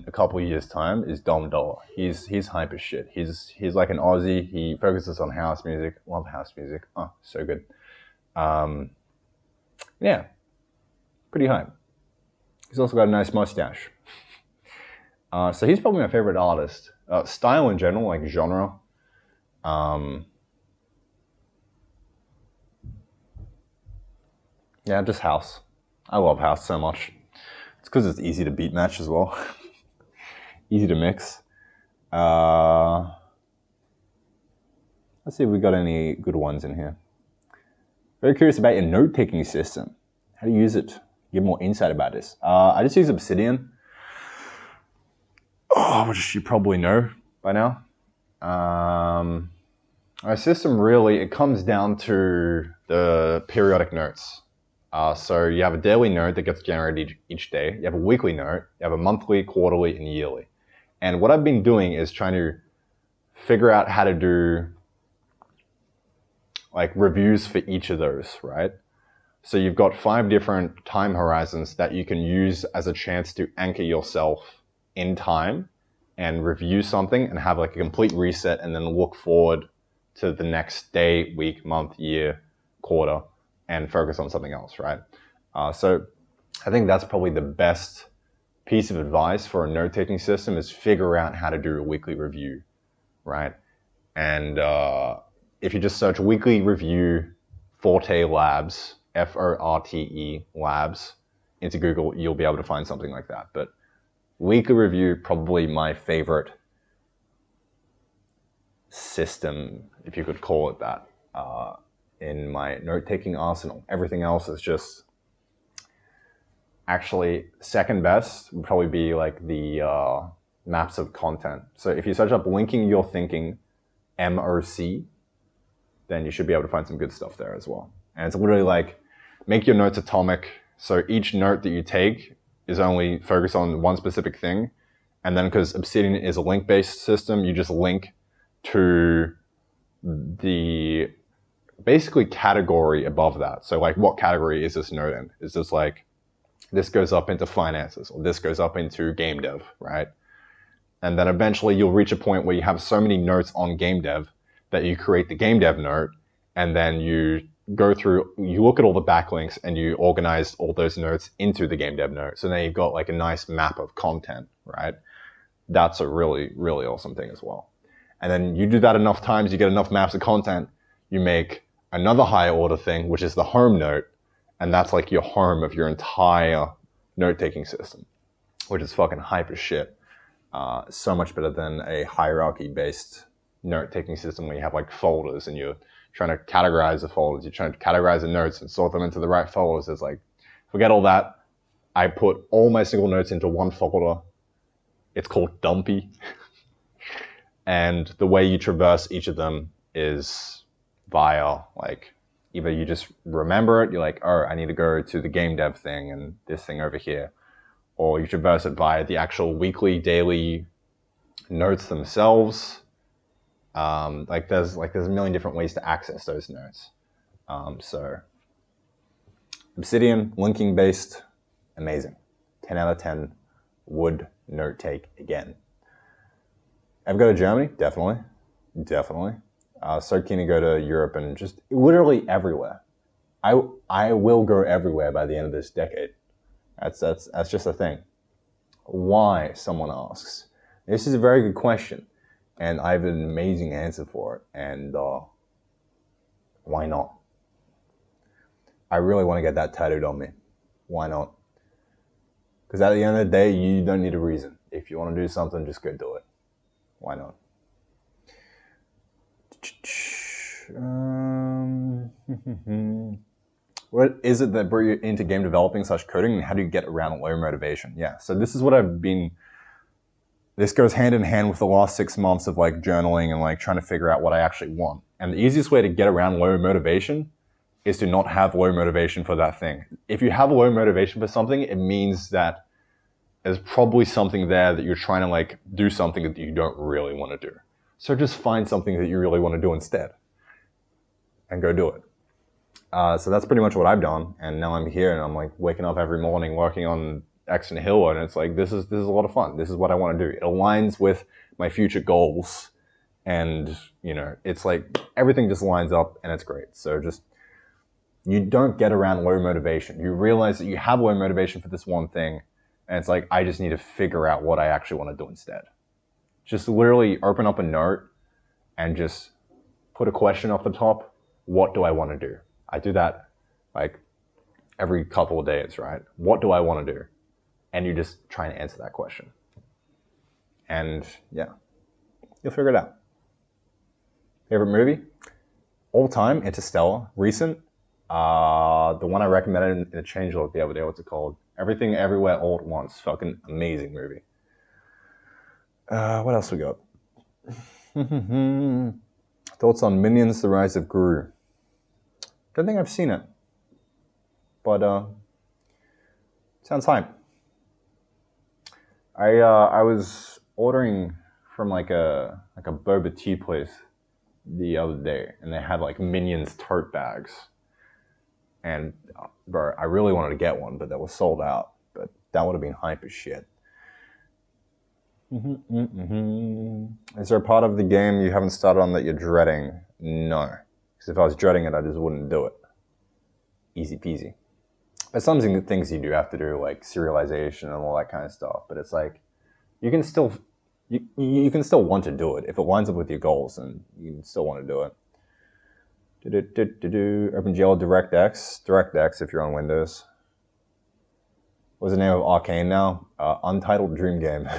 a couple of years' time, is Dom Dollar. He's hype as shit. He's like an Aussie. He focuses on house music. Love house music. Oh, so good. Yeah, pretty hype. He's also got a nice mustache. So he's probably my favorite artist. Style in general, like genre. Yeah, just house. I love house so much. It's because it's easy to beat match as well. Easy to mix. Let's see if we got any good ones in here. Very curious about your note-taking system. How do you use it? Give more insight about this. I just use Obsidian, which you probably know by now. Our system really, it comes down to the periodic notes. So you have a daily note that gets generated each day. You have a weekly note. You have a monthly, quarterly, and yearly. And what I've been doing is trying to figure out how to do like reviews for each of those, right? So you've got 5 different time horizons that you can use as a chance to anchor yourself in time and review something and have like a complete reset and then look forward to the next day, week, month, year, quarter, and focus on something else, right? So I think that's probably the best piece of advice for a note-taking system, is figure out how to do a weekly review, right? And if you just search weekly review Forte Labs, Forte Labs, into Google, you'll be able to find something like that. But weekly review, probably my favorite system, if you could call it that, in my note-taking arsenal. Everything else is just actually second best. Would probably be like the maps of content. So if you search up linking your thinking, MOC, then you should be able to find some good stuff there as well. And it's literally like, make your notes atomic. So each note that you take is only focused on one specific thing. And then because Obsidian is a link-based system, you just link to the basically category above that. So like, what category is this note in? Is this like, this goes up into finances, or this goes up into game dev, right? And then eventually you'll reach a point where you have so many notes on game dev that you create the game dev note, and then you go through, you look at all the backlinks and you organize all those notes into the game dev note. So then you've got like a nice map of content, right? That's a really, really awesome thing as well. And then you do that enough times, you get enough maps of content, you make another higher order thing, which is the home note. And that's like your home of your entire note-taking system, which is fucking hype as shit. So much better than a hierarchy-based note-taking system where you have like folders and you're trying to categorize the folders, you're trying to categorize the notes and sort them into the right folders. It's like, forget all that. I put all my single notes into one folder. It's called Dumpy. And the way you traverse each of them is via like, either you just remember it, you're like, oh, I need to go to the game dev thing and this thing over here. Or you traverse it via the actual weekly, daily notes themselves. There's a million different ways to access those notes. So Obsidian, linking based, amazing. 10 out of 10 would note take again. Ever go to Germany? Definitely. So keen to go to Europe and just literally everywhere. I will go everywhere by the end of this decade. That's just a thing. Why, someone asks. This is a very good question, and I have an amazing answer for it. And why not? I really want to get that tattooed on me. Why not? Because at the end of the day, you don't need a reason. If you want to do something, just go do it. Why not? What is it that brought you into game developing / coding, and how do you get around low motivation? Yeah, so this is what this goes hand in hand with the last 6 months of like journaling and like trying to figure out what I actually want. And the easiest way to get around low motivation is to not have low motivation for that thing. If you have a low motivation for something, it means that there's probably something there that you're trying to like do something that you don't really want to do. So just find something that you really want to do instead and go do it. So that's pretty much what I've done. And now I'm here and I'm like waking up every morning working on X and Hill, and it's like, this is a lot of fun. This is what I want to do. It aligns with my future goals. And, you know, it's like everything just lines up and it's great. So just, you don't get around low motivation. You realize that you have low motivation for this one thing. And it's like, I just need to figure out what I actually want to do instead. Just literally open up a note and just put a question off the top. What do I want to do? I do that like every couple of days, right? What do I want to do? And you just try and answer that question. And yeah, you'll figure it out. Favorite movie? All time, Interstellar. Recent, the one I recommended in a changelog the other day, what's it called? Everything Everywhere All at Once. Fucking amazing movie. What else we got? Thoughts on Minions: The Rise of Gru. Don't think I've seen it, but sounds hype. I was ordering from like a boba tea place the other day, and they had like Minions tote bags, and bro, I really wanted to get one, but that was sold out. But that would have been hype as shit. Is there a part of the game you haven't started on that you're dreading? No. Because if I was dreading it, I just wouldn't do it. Easy peasy. There's some things you do have to do, like serialization and all that kind of stuff. But it's like, you can still want to do it. If it lines up with your goals, then you can still want to do it. OpenGL DirectX if you're on Windows. What's the name of Arcane now? Untitled Dream Game.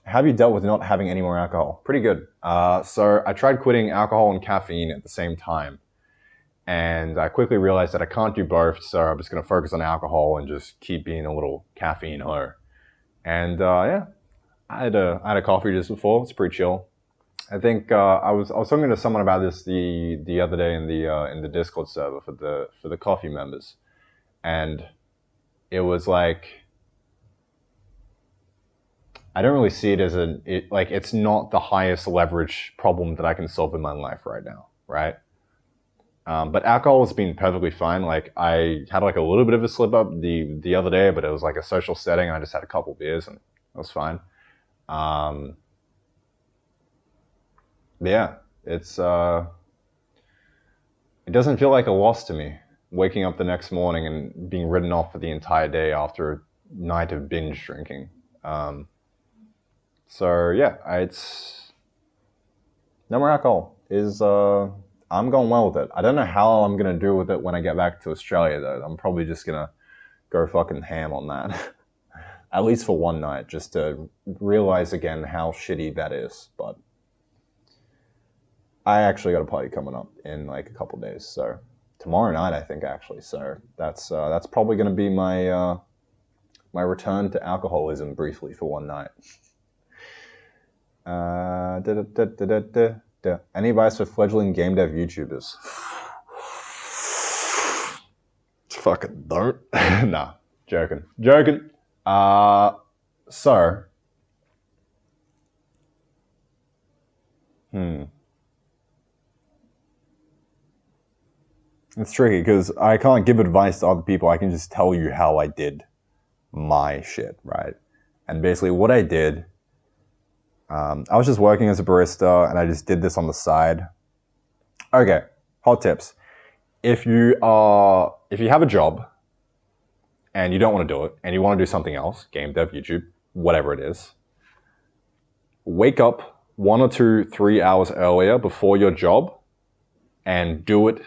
Have you dealt with not having any more alcohol? Pretty good. So I tried quitting alcohol and caffeine at the same time. And I quickly realized that I can't do both, so I'm just going to focus on alcohol and just keep being a little caffeine hoe. And yeah, I had a coffee just before. It's pretty chill. I think I was talking to someone about this the other day in the Discord server for the coffee members, and it was like, I don't really see it as it's not the highest leverage problem that I can solve in my life right now, right? But alcohol has been perfectly fine. Like I had like a little bit of a slip up the other day, but it was like a social setting. And I just had a couple beers and it was fine. Yeah, it doesn't feel like a loss to me. Waking up the next morning and being written off for the entire day after a night of binge drinking. So yeah, it's no more alcohol is I'm going well with it. I don't know how I'm gonna do with it when I get back to Australia though. I'm probably just gonna go fucking ham on that. At least for one night, just to realize again how shitty that is. But I actually got a party coming up in like a couple days, so tomorrow night I think actually. So that's probably gonna be my my return to alcoholism briefly for one night. Any advice for fledgling game dev YouTubers? Fucking don't. Nah, joking. So, it's tricky because I can't give advice to other people. I can just tell you how I did my shit, right? And basically what I did, I was just working as a barista and I just did this on the side. Okay, hot tips. If you have a job and you don't want to do it and you want to do something else, game dev, YouTube, whatever it is, wake up 1 or 2, 3 hours earlier before your job and do it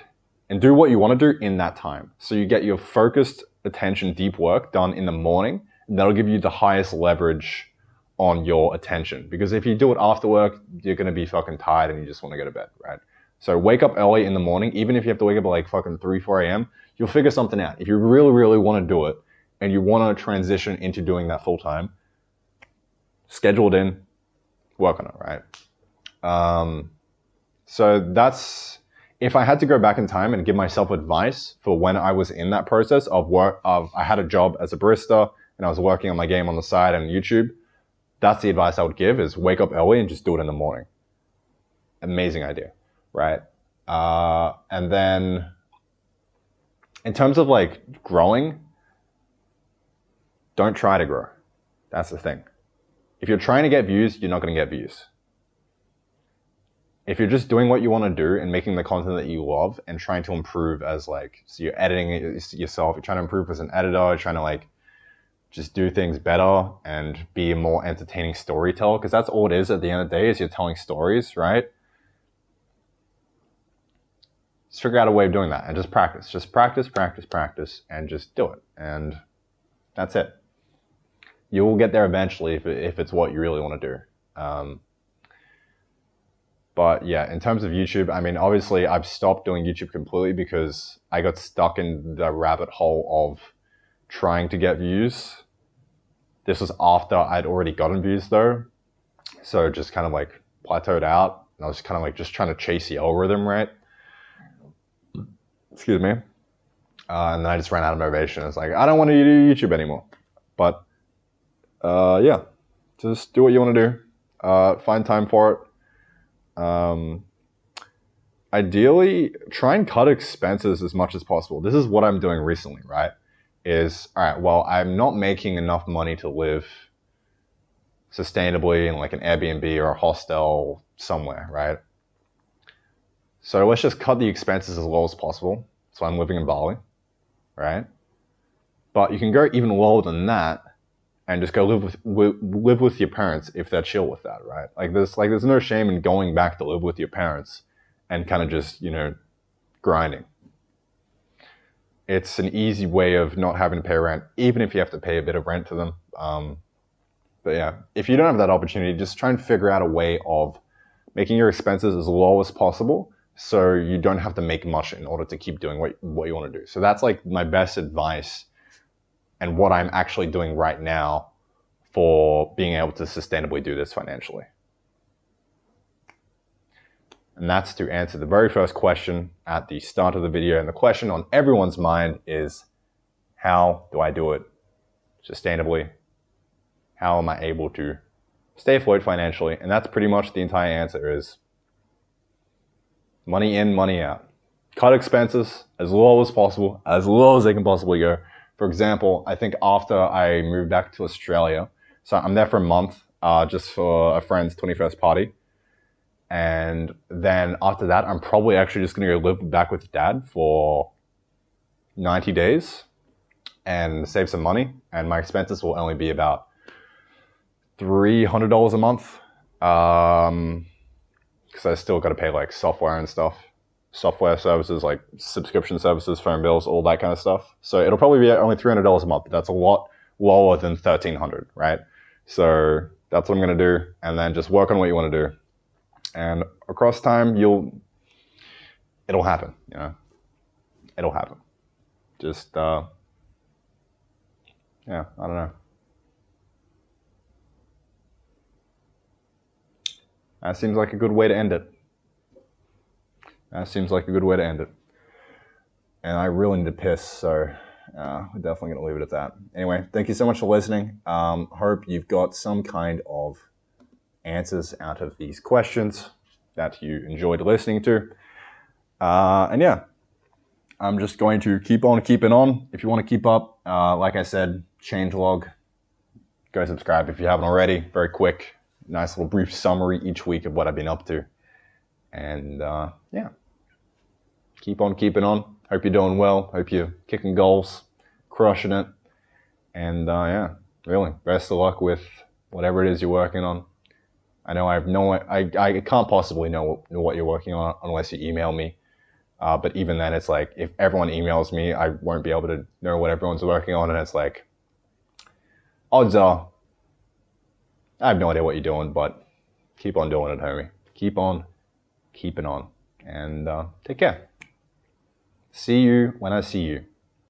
and do what you want to do in that time. So you get your focused attention, deep work done in the morning, and that'll give you the highest leverage on your attention. Because if you do it after work, you're going to be fucking tired and you just want to go to bed, right? So wake up early in the morning, even if you have to wake up at like fucking 3, 4 a.m., you'll figure something out. If you really, really want to do it and you want to transition into doing that full time, schedule it in, work on it, right? So that's, if I had to go back in time and give myself advice for when I was in that process of work, I had a job as a barista and I was working on my game on the side and YouTube, that's the advice I would give, is wake up early and just do it in the morning. Amazing idea, right? And then in terms of like growing, don't try to grow. That's the thing. If you're trying to get views, you're not going to get views. If you're just doing what you want to do and making the content that you love and trying to improve as like, so you're editing it yourself, you're trying to improve as an editor, you're trying to like just do things better and be a more entertaining storyteller, because that's all it is at the end of the day, is you're telling stories, right? Just figure out a way of doing that and just practice. Just practice, and just do it. And that's it. You will get there eventually if it's what you really want to do. But yeah, in terms of YouTube, I mean, obviously I've stopped doing YouTube completely because I got stuck in the rabbit hole of trying to get views. This was after I'd already gotten views though. So just kind of like plateaued out. And I was kind of like just trying to chase the algorithm, right? Excuse me. And then I just ran out of motivation. It's like, I don't want to do YouTube anymore. But yeah, just do what you want to do. Find time for it. Ideally, try and cut expenses as much as possible. This is what I'm doing recently, right? Is, all right, well, I'm not making enough money to live sustainably in like an Airbnb or a hostel somewhere, right? So let's just cut the expenses as low as possible. So I'm living in Bali, right? But you can go even lower than that and just go live with your parents if they're chill with that, right? There's no shame in going back to live with your parents and kind of just, grinding. It's an easy way of not having to pay rent, even if you have to pay a bit of rent to them. But yeah, if you don't have that opportunity, just try and figure out a way of making your expenses as low as possible so you don't have to make much in order to keep doing what you want to do. So that's like my best advice and what I'm actually doing right now for being able to sustainably do this financially. And that's to answer the very first question at the start of the video. And the question on everyone's mind is, how do I do it sustainably? How am I able to stay afloat financially. And that's pretty much the entire answer is money in, money out. Cut expenses as low as possible, as low as they can possibly go. For example, I think after I moved back to Australia, so I'm there for a month, just for a friend's 21st party. And then after that, I'm probably actually just going to go live back with dad for 90 days and save some money. And my expenses will only be about $300 a month. Because I still got to pay like software and stuff. Software services, like subscription services, phone bills, all that kind of stuff. So it'll probably be only $300 a month. That's a lot lower than $1,300, right? So that's what I'm going to do. And then just work on what you want to do. And across time, it'll happen, you know? It'll happen. Just, yeah, I don't know. That seems like a good way to end it. That seems like a good way to end it. And I really need to piss, so we're definitely going to leave it at that. Anyway, thank you so much for listening. Hope you've got some kind of answers out of these questions that you enjoyed listening to. And yeah, I'm just going to keep on keeping on. If you want to keep up, like I said, changelog, go subscribe if you haven't already. Very quick, nice little brief summary each week of what I've been up to. And yeah, keep on keeping on. Hope you're doing well. Hope you're kicking goals, crushing it. And yeah, really, best of luck with whatever it is you're working on. I know I can't possibly know what you're working on unless you email me. But even then, it's like, if everyone emails me, I won't be able to know what everyone's working on. And it's like, odds are, I have no idea what you're doing, but keep on doing it, homie. Keep on keeping on. And take care. See you when I see you.